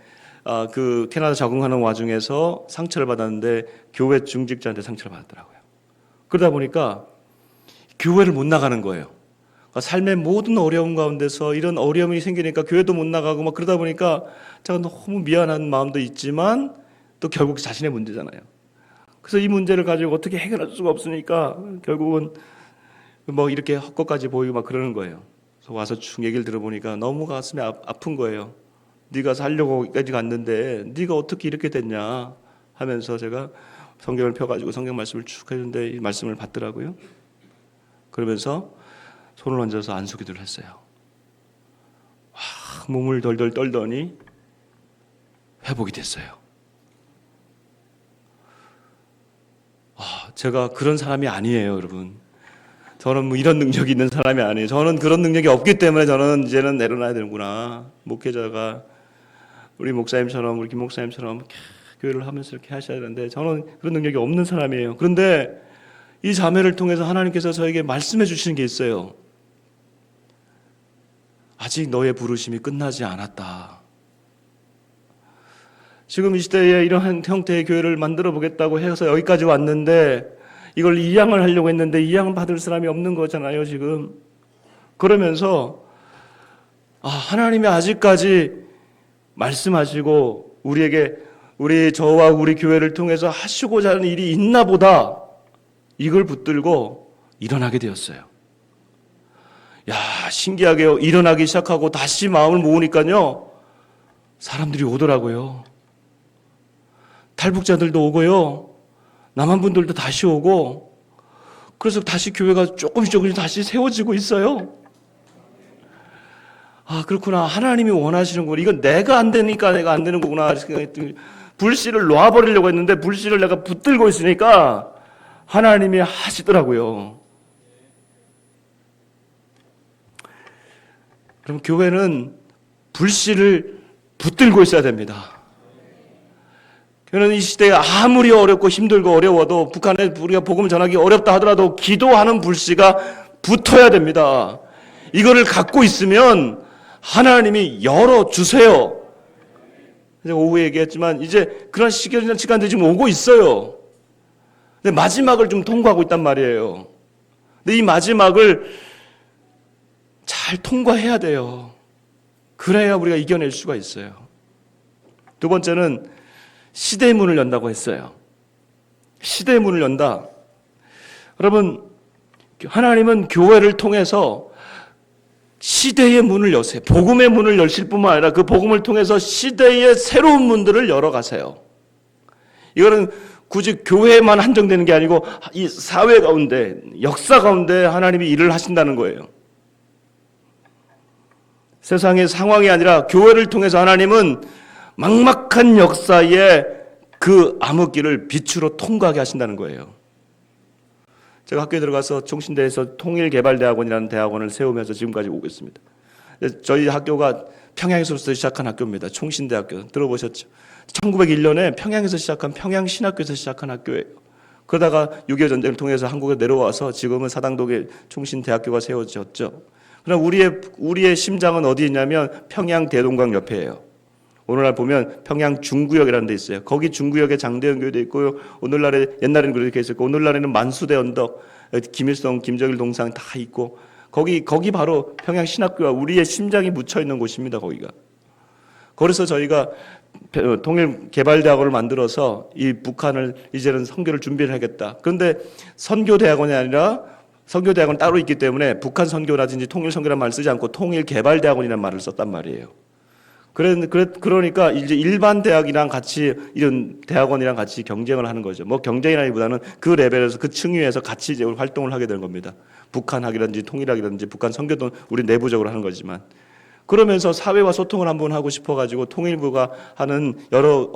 S1: 그 캐나다 적응하는 와중에서 상처를 받았는데 교회 중직자한테 상처를 받았더라고요. 그러다 보니까 교회를 못 나가는 거예요. 그러니까 삶의 모든 어려움 가운데서 이런 어려움이 생기니까 교회도 못 나가고 막 그러다 보니까 제가 너무 미안한 마음도 있지만 또 결국 자신의 문제잖아요. 그래서 이 문제를 가지고 어떻게 해결할 수가 없으니까 결국은 이렇게 헛것까지 보이고 막 그러는 거예요. 그래서 와서 쭉 얘기를 들어보니까 너무 가슴이 아픈 거예요. 네가 살려고 여기까지 갔는데 네가 어떻게 이렇게 됐냐 하면서 제가 성경을 펴가지고 성경 말씀을 쭉 해주는데 이 말씀을 받더라고요. 그러면서 손을 얹어서 안수기도를 했어요. 몸을 덜덜 떨더니 회복이 됐어요. 제가 그런 사람이 아니에요, 여러분. 저는 이런 능력이 있는 사람이 아니에요. 저는 그런 능력이 없기 때문에 저는 이제는 내려놔야 되는구나. 목회자가 우리 목사님처럼, 우리 김 목사님처럼 교회를 하면서 이렇게 하셔야 되는데 저는 그런 능력이 없는 사람이에요. 그런데 이 자매를 통해서 하나님께서 저에게 말씀해 주시는 게 있어요. 아직 너의 부르심이 끝나지 않았다. 지금 이 시대에 이러한 형태의 교회를 만들어 보겠다고 해서 여기까지 왔는데 이걸 이양을 하려고 했는데 이양 받을 사람이 없는 거잖아요, 지금. 그러면서 하나님이 아직까지 말씀하시고 저와 우리 교회를 통해서 하시고자 하는 일이 있나 보다, 이걸 붙들고 일어나게 되었어요. 신기하게 일어나기 시작하고 다시 마음을 모으니까요, 사람들이 오더라고요. 탈북자들도 오고요, 남한 분들도 다시 오고, 그래서 다시 교회가 조금씩 다시 세워지고 있어요. 그렇구나. 하나님이 원하시는구나. 이건 내가 안 되니까 내가 안 되는 거구나. 불씨를 놓아버리려고 했는데 불씨를 내가 붙들고 있으니까 하나님이 하시더라고요. 그럼 교회는 불씨를 붙들고 있어야 됩니다. 교회는 이 시대에 아무리 어렵고 힘들고 어려워도 북한에 우리가 복음을 전하기 어렵다 하더라도 기도하는 불씨가 붙어야 됩니다. 이거를 갖고 있으면 하나님이 열어주세요. 오후에 얘기했지만 이제 그런 시간들이 지금 오고 있어요. 근데 마지막을 좀 통과하고 있단 말이에요. 근데 이 마지막을 잘 통과해야 돼요. 그래야 우리가 이겨낼 수가 있어요. 두 번째는 시대의 문을 연다고 했어요. 시대의 문을 연다. 여러분, 하나님은 교회를 통해서 시대의 문을 여세요. 복음의 문을 열실 뿐만 아니라 그 복음을 통해서 시대의 새로운 문들을 열어가세요. 이거는 굳이 교회에만 한정되는 게 아니고 이 사회 가운데, 역사 가운데 하나님이 일을 하신다는 거예요. 세상의 상황이 아니라 교회를 통해서 하나님은 막막한 역사의 그 암흑기를 빛으로 통과하게 하신다는 거예요. 제가 학교에 들어가서 총신대에서 통일개발대학원이라는 대학원을 세우면서 지금까지 오고 있습니다. 저희 학교가 평양에서부터 시작한 학교입니다. 총신대학교 들어보셨죠? 1901년에 평양에서 시작한 평양신학교에서 시작한 학교예요. 그러다가 6.25 전쟁을 통해서 한국에 내려와서 지금은 사당동에 총신대학교가 세워졌죠. 그럼 우리의 심장은 어디 있냐면 평양 대동강 옆에예요. 오늘날 보면 평양 중구역이라는 데 있어요. 거기 중구역에 장대현 교회도 있고요. 오늘날에 옛날에는 그렇게 있었고 오늘날에는 만수대 언덕, 김일성, 김정일 동상 다 있고 거기 바로 평양 신학교와 우리의 심장이 묻혀 있는 곳입니다. 거기가. 그래서 저희가 통일개발대학원을 만들어서 이 북한을 이제는 선교를 준비를 하겠다. 그런데 선교대학원이 아니라 선교대학원 따로 있기 때문에 북한 선교라든지 통일 선교라는 말을 쓰지 않고 통일개발대학원이라는 말을 썼단 말이에요. 그러니까 이제 일반 대학이랑 같이 이런 대학원이랑 같이 경쟁을 하는 거죠. 뭐 경쟁이라기보다는 그 레벨에서 그 층위에서 같이 이제 활동을 하게 되는 겁니다. 북한학이라든지 통일학이라든지 북한 선교도 우리 내부적으로 하는 거지만 그러면서 사회와 소통을 한번 하고 싶어가지고 통일부가 하는 여러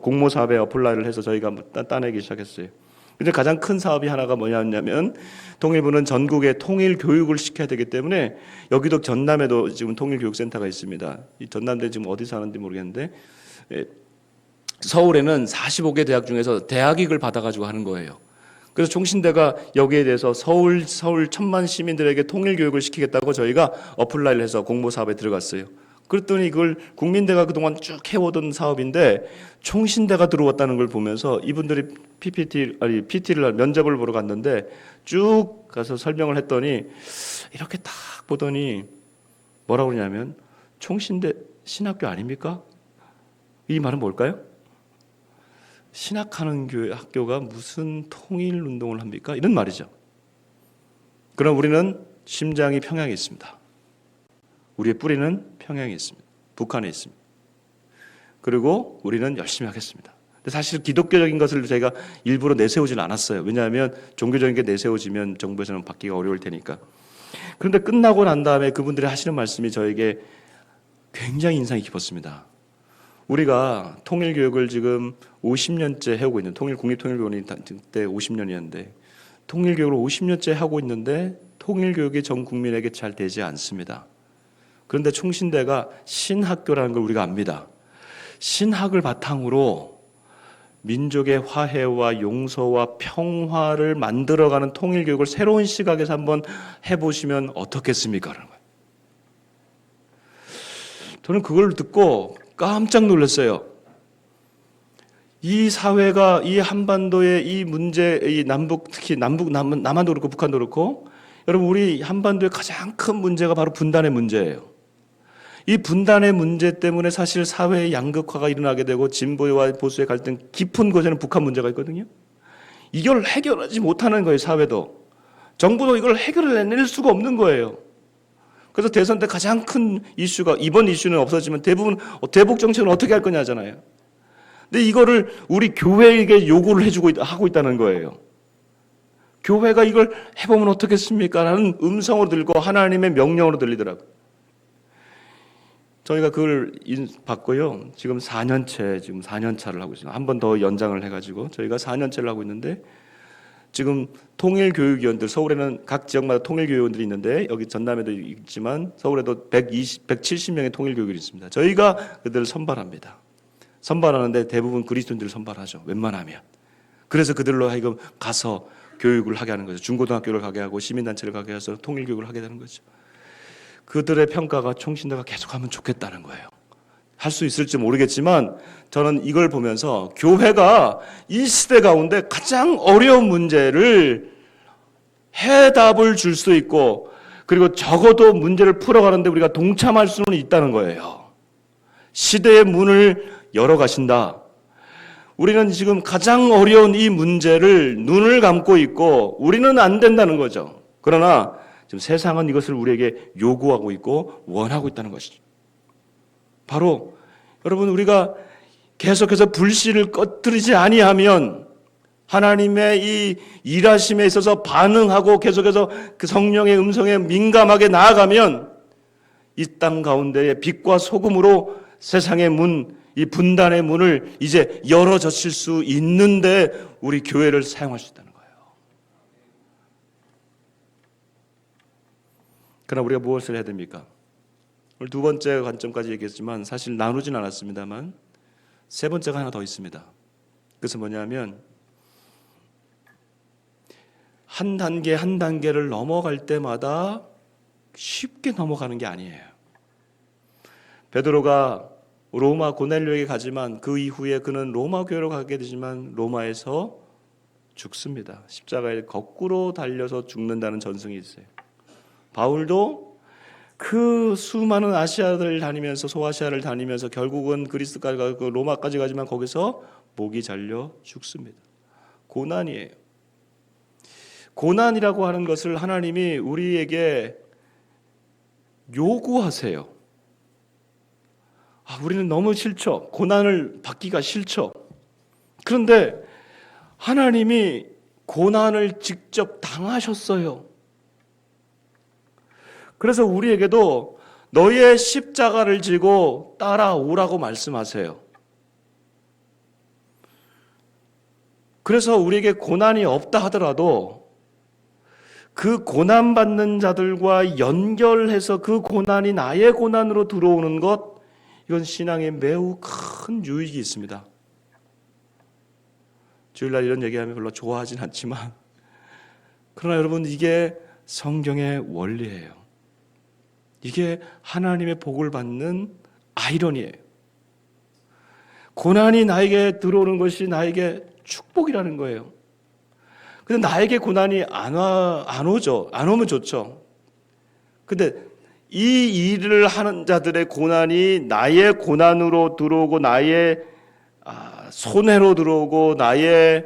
S1: 공모 사업에 어플라이를 해서 저희가 한번 따내기 시작했어요. 근데 가장 큰 사업이 하나가 뭐냐면 통일부는 전국에 통일 교육을 시켜야 되기 때문에 여기도 전남에도 지금 통일교육센터가 있습니다. 이 전남대 지금 어디서 하는지 모르겠는데 서울에는 45개 대학 중에서 대학익을 받아가지고 하는 거예요. 그래서 총신대가 여기에 대해서 서울 1,000만 시민들에게 통일 교육을 시키겠다고 저희가 어플라이를 해서 공모 사업에 들어갔어요. 그랬더니 이걸 국민대가 그동안 쭉 해오던 사업인데 총신대가 들어왔다는 걸 보면서 이분들이 PT를 면접을 보러 갔는데 쭉 가서 설명을 했더니 이렇게 딱 보더니 뭐라고 그러냐면 총신대 신학교 아닙니까? 이 말은 뭘까요? 신학하는 학교가 무슨 통일 운동을 합니까? 이런 말이죠. 그럼 우리는 심장이 평양에 있습니다. 우리의 뿌리는 평양에 있습니다. 북한에 있습니다. 그리고 우리는 열심히 하겠습니다. 근데 사실 기독교적인 것을 저희가 일부러 내세우지는 않았어요. 왜냐하면 종교적인 게 내세워지면 정부에서는 받기가 어려울 테니까. 그런데 끝나고 난 다음에 그분들이 하시는 말씀이 저에게 굉장히 인상이 깊었습니다. 우리가 통일교육을 지금 50년째 해오고 있는 국립통일교원이 그때 50년이었는데 통일교육을 50년째 하고 있는데 통일교육이 전 국민에게 잘 되지 않습니다. 그런데 총신대가 신학교라는 걸 우리가 압니다. 신학을 바탕으로 민족의 화해와 용서와 평화를 만들어가는 통일교육을 새로운 시각에서 한번 해보시면 어떻겠습니까? 라는 거예요. 저는 그걸 듣고 깜짝 놀랐어요. 이 사회가 이 한반도의 이 문제, 이 특히 남한도 그렇고 북한도 그렇고 여러분 우리 한반도의 가장 큰 문제가 바로 분단의 문제예요. 이 분단의 문제 때문에 사실 사회의 양극화가 일어나게 되고 진보와 보수의 갈등 깊은 곳에는 북한 문제가 있거든요. 이걸 해결하지 못하는 거예요. 사회도. 정부도 이걸 해결해낼 수가 없는 거예요. 그래서 대선 때 가장 큰 이슈가 이번 이슈는 없어지면 대부분 대북 정책은 어떻게 할 거냐잖아요. 근데 이거를 우리 교회에게 요구를 하고 있다는 거예요. 교회가 이걸 해보면 어떻겠습니까? 라는 음성으로 들고 하나님의 명령으로 들리더라고요. 저희가 그걸 받고요. 지금 4년차를 하고 있습니다. 한 번 더 연장을 해가지고 저희가 4년째를 하고 있는데 지금 통일교육위원들, 서울에는 각 지역마다 통일교육위원들이 있는데 여기 전남에도 있지만 서울에도 170명의 통일교육이 있습니다. 저희가 그들을 선발합니다. 선발하는데 대부분 그리스도인들을 선발하죠. 웬만하면. 그래서 그들로 하여금 가서 교육을 하게 하는 거죠. 중고등학교를 가게 하고 시민단체를 가게 해서 통일교육을 하게 되는 거죠. 그들의 평가가 총신대가 계속하면 좋겠다는 거예요. 할 수 있을지 모르겠지만 저는 이걸 보면서 교회가 이 시대 가운데 가장 어려운 문제를 해답을 줄 수 있고 그리고 적어도 문제를 풀어가는데 우리가 동참할 수는 있다는 거예요. 시대의 문을 열어가신다. 우리는 지금 가장 어려운 이 문제를 눈을 감고 있고 우리는 안 된다는 거죠. 그러나 지금 세상은 이것을 우리에게 요구하고 있고 원하고 있다는 것이죠. 바로 여러분 우리가 계속해서 불씨를 꺼뜨리지 아니하면 하나님의 이 일하심에 있어서 반응하고 계속해서 그 성령의 음성에 민감하게 나아가면 이 땅 가운데의 빛과 소금으로 세상의 문, 이 분단의 문을 이제 열어젖힐 수 있는데 우리 교회를 사용할 수 있다는 거예요. 그러나 우리가 무엇을 해야 됩니까? 오늘 두 번째 관점까지 얘기했지만 사실 나누진 않았습니다만 세 번째가 하나 더 있습니다. 그것은 뭐냐면 한 단계 한 단계를 넘어갈 때마다 쉽게 넘어가는 게 아니에요. 베드로가 로마 고넬료에게 가지만 그 이후에 그는 로마 교회로 가게 되지만 로마에서 죽습니다. 십자가에 거꾸로 달려서 죽는다는 전승이 있어요. 바울도 그 수많은 아시아를 다니면서 소아시아를 다니면서 결국은 그리스까지 가고 로마까지 가지만 거기서 목이 잘려 죽습니다. 고난이에요. 고난이라고 하는 것을 하나님이 우리에게 요구하세요. 우리는 너무 싫죠. 고난을 받기가 싫죠. 그런데 하나님이 고난을 직접 당하셨어요. 그래서 우리에게도 너의 십자가를 지고 따라오라고 말씀하세요. 그래서 우리에게 고난이 없다 하더라도 그 고난받는 자들과 연결해서 그 고난이 나의 고난으로 들어오는 것, 이건 신앙에 매우 큰 유익이 있습니다. 주일날 이런 얘기하면 별로 좋아하진 않지만 그러나 여러분 이게 성경의 원리예요. 이게 하나님의 복을 받는 아이러니예요. 고난이 나에게 들어오는 것이 나에게 축복이라는 거예요. 근데 나에게 고난이 안 오죠. 안 오면 좋죠. 근데 이 일을 하는 자들의 고난이 나의 고난으로 들어오고 나의 손해로 들어오고 나의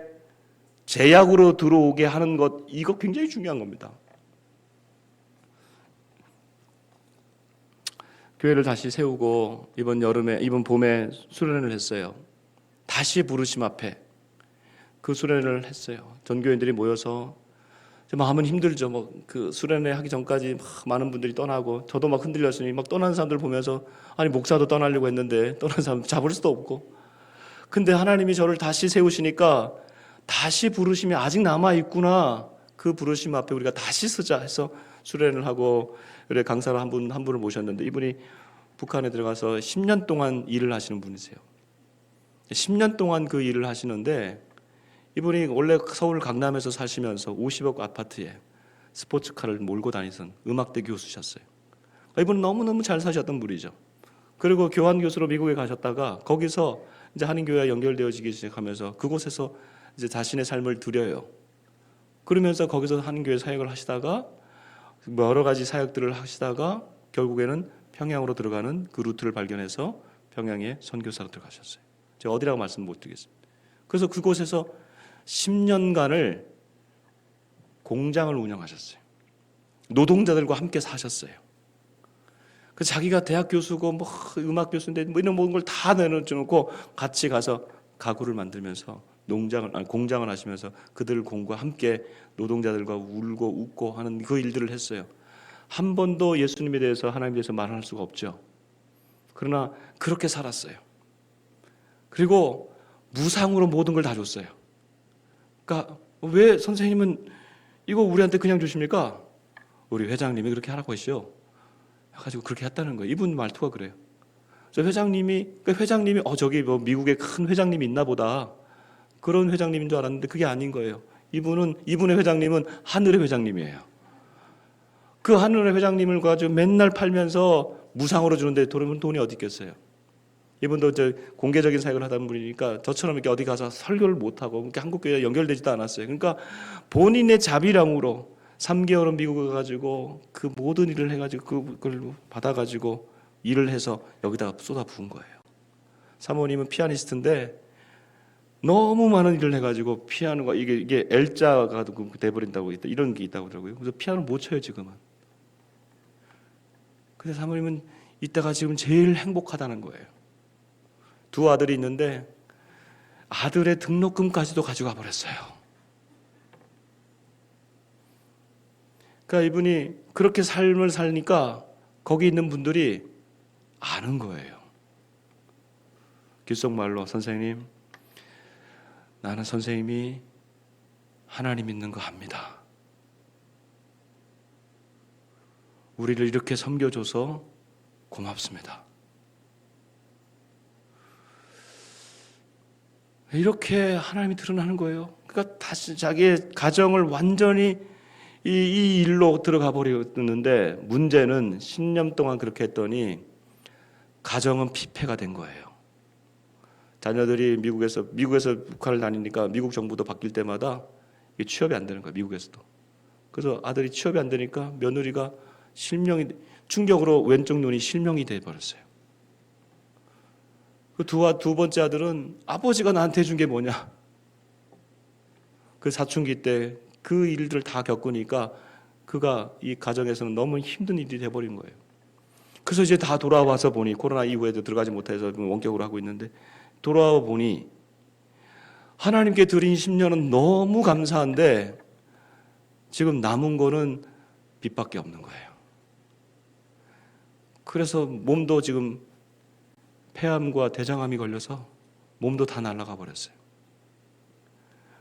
S1: 제약으로 들어오게 하는 것, 이거 굉장히 중요한 겁니다. 교회를 다시 세우고 이번 봄에 수련회를 했어요. 다시 부르심 앞에 그 수련회를 했어요. 전교인들이 모여서 마음은 힘들죠. 그 수련회 하기 전까지 많은 분들이 떠나고 저도 막 흔들렸으니 막 떠나는 사람들 보면서 아니 목사도 떠나려고 했는데 떠나는 사람 잡을 수도 없고. 근데 하나님이 저를 다시 세우시니까 다시 부르심이 아직 남아 있구나. 그 부르심 앞에 우리가 다시 쓰자 해서 수련을 하고 그래 강사로 한 분을 모셨는데 이분이 북한에 들어가서 10년 동안 일을 하시는 분이세요. 10년 동안 그 일을 하시는데 이분이 원래 서울 강남에서 사시면서 50억 아파트에 스포츠카를 몰고 다니던 음악대 교수셨어요. 이분은 너무너무 잘 사셨던 분이죠. 그리고 교환 교수로 미국에 가셨다가 거기서 이제 한인교회와 연결되어지기 시작하면서 그곳에서 이제 자신의 삶을 드려요. 그러면서 거기서 한인교회 사역을 하시다가 여러 가지 사역들을 하시다가 결국에는 평양으로 들어가는 그 루트를 발견해서 평양에 선교사로 들어가셨어요. 제가 어디라고 말씀 못 드리겠습니다. 그래서 그곳에서 10년간을 공장을 운영하셨어요. 노동자들과 함께 사셨어요. 그래서 자기가 대학 교수고 음악 교수인데 이런 모든 걸 다 내놓고 같이 가서 가구를 만들면서 공장을 하시면서 그들 공과 함께 노동자들과 울고 웃고 하는 그 일들을 했어요. 한 번도 예수님에 대해서 하나님에 대해서 말할 수가 없죠. 그러나 그렇게 살았어요. 그리고 무상으로 모든 걸 다 줬어요. 그러니까 왜 선생님은 이거 우리한테 그냥 주십니까? 우리 회장님이 그렇게 하라고 하시오. 해가지고 그렇게 했다는 거예요. 이분 말투가 그래요. 회장님이 저기 뭐 미국에 큰 회장님이 있나 보다. 그런 회장님인 줄 알았는데 그게 아닌 거예요. 이분의 회장님은 하늘의 회장님이에요. 그 하늘의 회장님을 가지고 맨날 팔면서 무상으로 주는데 돈이 어디 있겠어요? 이분도 공개적인 사역을 하던 분이니까 저처럼 이렇게 어디 가서 설교를 못하고 한국교회에 연결되지도 않았어요. 그러니까 본인의 자비랑으로 3개월은 미국에 가가지고 그 모든 일을 해가지고 그걸 받아가지고 일을 해서 여기다가 쏟아 부은 거예요. 사모님은 피아니스트인데 너무 많은 일을 해가지고 피아노가 이게 L자가 돼버린다고 이런 게 있다고 하더라고요. 그래서 피아노 못 쳐요 지금은. 근데 사모님은 이때가 지금 제일 행복하다는 거예요. 두 아들이 있는데 아들의 등록금까지도 가져가 버렸어요. 그러니까 이분이 그렇게 삶을 사니까 거기 있는 분들이 아는 거예요. 귓속말로 선생님, 나는 선생님이 하나님 있는 거 압니다. 우리를 이렇게 섬겨줘서 고맙습니다. 이렇게 하나님이 드러나는 거예요. 그러니까 다시 자기의 가정을 완전히 이 일로 들어가 버렸는데 문제는 10년 동안 그렇게 했더니 가정은 피폐가 된 거예요. 자녀들이 미국에서 북한을 다니니까 미국 정부도 바뀔 때마다 취업이 안 되는 거예요. 미국에서도. 그래서 아들이 취업이 안 되니까 며느리가 충격으로 왼쪽 눈이 실명이 돼 버렸어요. 그 두 번째 아들은 아버지가 나한테 해준 게 뭐냐? 그 사춘기 때 그 일들을 다 겪으니까 그가 이 가정에서는 너무 힘든 일이 돼버린 거예요. 그래서 이제 다 돌아와서 보니 코로나 이후에도 들어가지 못해서 원격으로 하고 있는데 돌아와 보니 하나님께 드린 10년은 너무 감사한데 지금 남은 거는 빚밖에 없는 거예요. 그래서 몸도 지금 폐암과 대장암이 걸려서 몸도 다 날아가 버렸어요.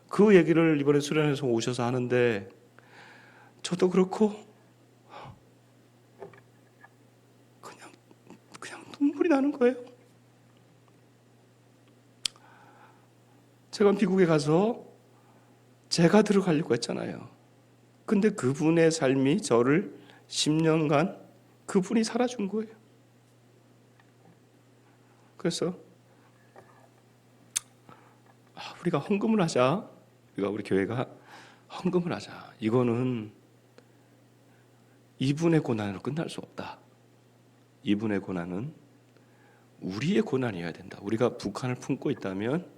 S1: 그 얘기를 이번에 수련회에서 오셔서 하는데 저도 그렇고 그냥 눈물이 나는 거예요. 제가 미국에 가서 제가 들어가려고 했잖아요. 근데 그분의 삶이 저를 10년간 그분이 살아준 거예요. 그래서 우리가 헌금을 하자. 우리 교회가 헌금을 하자. 이거는 이분의 고난으로 끝날 수 없다. 이분의 고난은 우리의 고난이어야 된다. 우리가 북한을 품고 있다면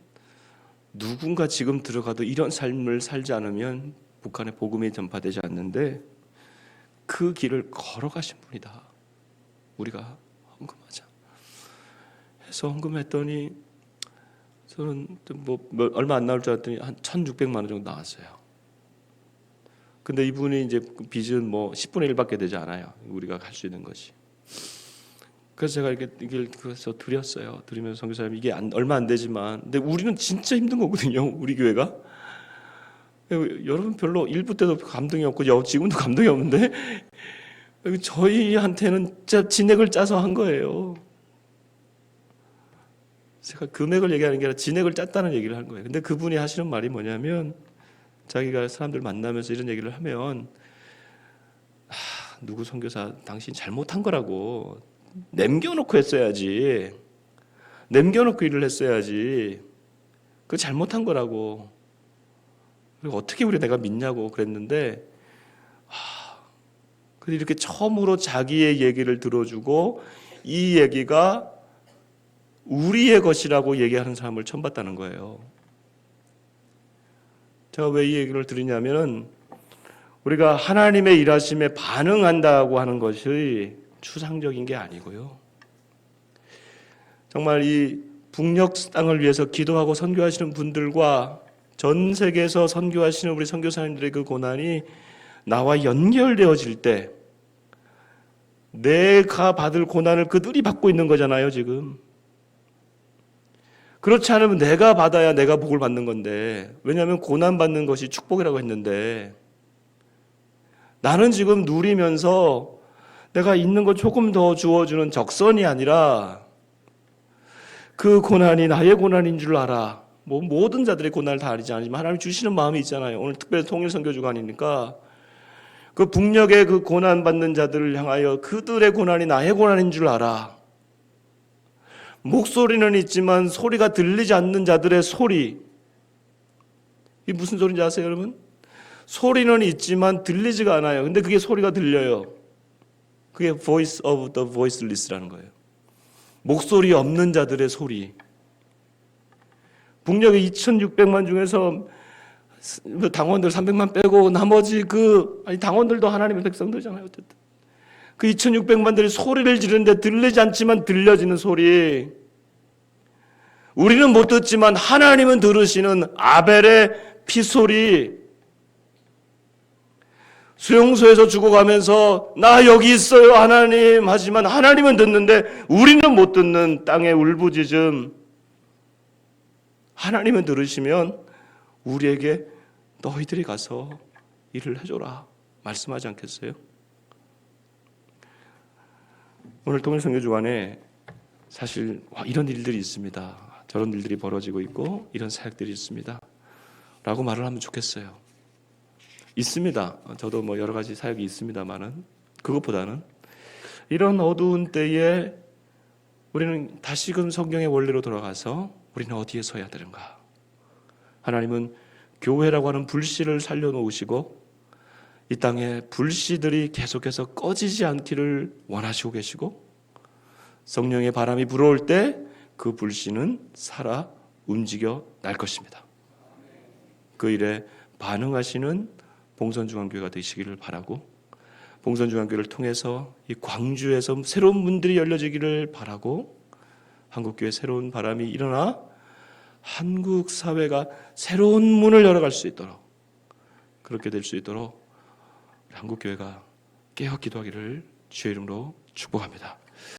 S1: 누군가 지금 들어가도 이런 삶을 살지 않으면 북한의 복음이 전파되지 않는데 그 길을 걸어가신 분이다. 우리가 헌금하자. 해서 헌금했더니 저는 얼마 안 나올 줄 알았더니 한 1,600만 원 정도 나왔어요. 근데 이분이 이제 빚은 10분의 1밖에 되지 않아요. 우리가 할 수 있는 것이. 그래서 제가 이게 그래서 드렸어요. 드리면서 선교사님 이게 얼마 안 되지만, 근데 우리는 진짜 힘든 거거든요. 우리 교회가. 여러분 별로 일부 때도 감동이 없고 지금도 감동이 없는데 저희한테는 진짜 진액을 짜서 한 거예요. 제가 금액을 얘기하는 게 아니라 진액을 짰다는 얘기를 한 거예요. 근데 그분이 하시는 말이 뭐냐면 자기가 사람들 만나면서 이런 얘기를 하면 누구 선교사 당신 잘못한 거라고 남겨놓고 했어야지. 남겨놓고 일을 했어야지. 그거 잘못한 거라고. 그리고 어떻게 내가 믿냐고 그랬는데 근데 이렇게 처음으로 자기의 얘기를 들어주고 이 얘기가 우리의 것이라고 얘기하는 사람을 처음 봤다는 거예요. 제가 왜 이 얘기를 드리냐면은 우리가 하나님의 일하심에 반응한다고 하는 것이 추상적인 게 아니고요. 정말 이 북녘 땅을 위해서 기도하고 선교하시는 분들과 전 세계에서 선교하시는 우리 선교사님들의 그 고난이 나와 연결되어질 때 내가 받을 고난을 그들이 받고 있는 거잖아요, 지금. 그렇지 않으면 내가 받아야 내가 복을 받는 건데, 왜냐하면 고난받는 것이 축복이라고 했는데, 나는 지금 누리면서 내가 있는 거 조금 더 주어주는 적선이 아니라 그 고난이 나의 고난인 줄 알아. 뭐 모든 자들의 고난을 다 알지 않지만 하나님 주시는 마음이 있잖아요. 오늘 특별히 통일선교주간이니까 그 북녘의 그 고난받는 자들을 향하여 그들의 고난이 나의 고난인 줄 알아. 목소리는 있지만 소리가 들리지 않는 자들의 소리. 이게 무슨 소리인지 아세요, 여러분? 소리는 있지만 들리지가 않아요. 근데 그게 소리가 들려요. 그게 voice of the voiceless라는 거예요. 목소리 없는 자들의 소리. 북녘의 2,600만 중에서 당원들 300만 빼고 나머지 당원들도 하나님의 백성들이잖아요. 어쨌든 그 2,600만들이 소리를 지르는데 들리지 않지만 들려지는 소리. 우리는 못 듣지만 하나님은 들으시는 아벨의 피소리. 수용소에서 죽어가면서 나 여기 있어요 하나님 하지만 하나님은 듣는데 우리는 못 듣는 땅의 울부짖음. 하나님은 들으시면 우리에게 너희들이 가서 일을 해줘라 말씀하지 않겠어요? 오늘 통일선교주간에 사실 이런 일들이 있습니다. 저런 일들이 벌어지고 있고 이런 사역들이 있습니다 라고 말을 하면 좋겠어요. 있습니다. 저도 뭐 여러 가지 사역이 있습니다만은 그것보다는 이런 어두운 때에 우리는 다시금 성경의 원리로 돌아가서 우리는 어디에 서야 되는가? 하나님은 교회라고 하는 불씨를 살려놓으시고 이 땅에 불씨들이 계속해서 꺼지지 않기를 원하시고 계시고 성령의 바람이 불어올 때 그 불씨는 살아 움직여 날 것입니다. 그 일에 반응하시는 봉선중앙교회가 되시기를 바라고 봉선중앙교회를 통해서 이 광주에서 새로운 문들이 열려지기를 바라고 한국교회 새로운 바람이 일어나 한국 사회가 새로운 문을 열어갈 수 있도록 그렇게 될 수 있도록 한국교회가 깨어 기도하기를 주의 이름으로 축복합니다.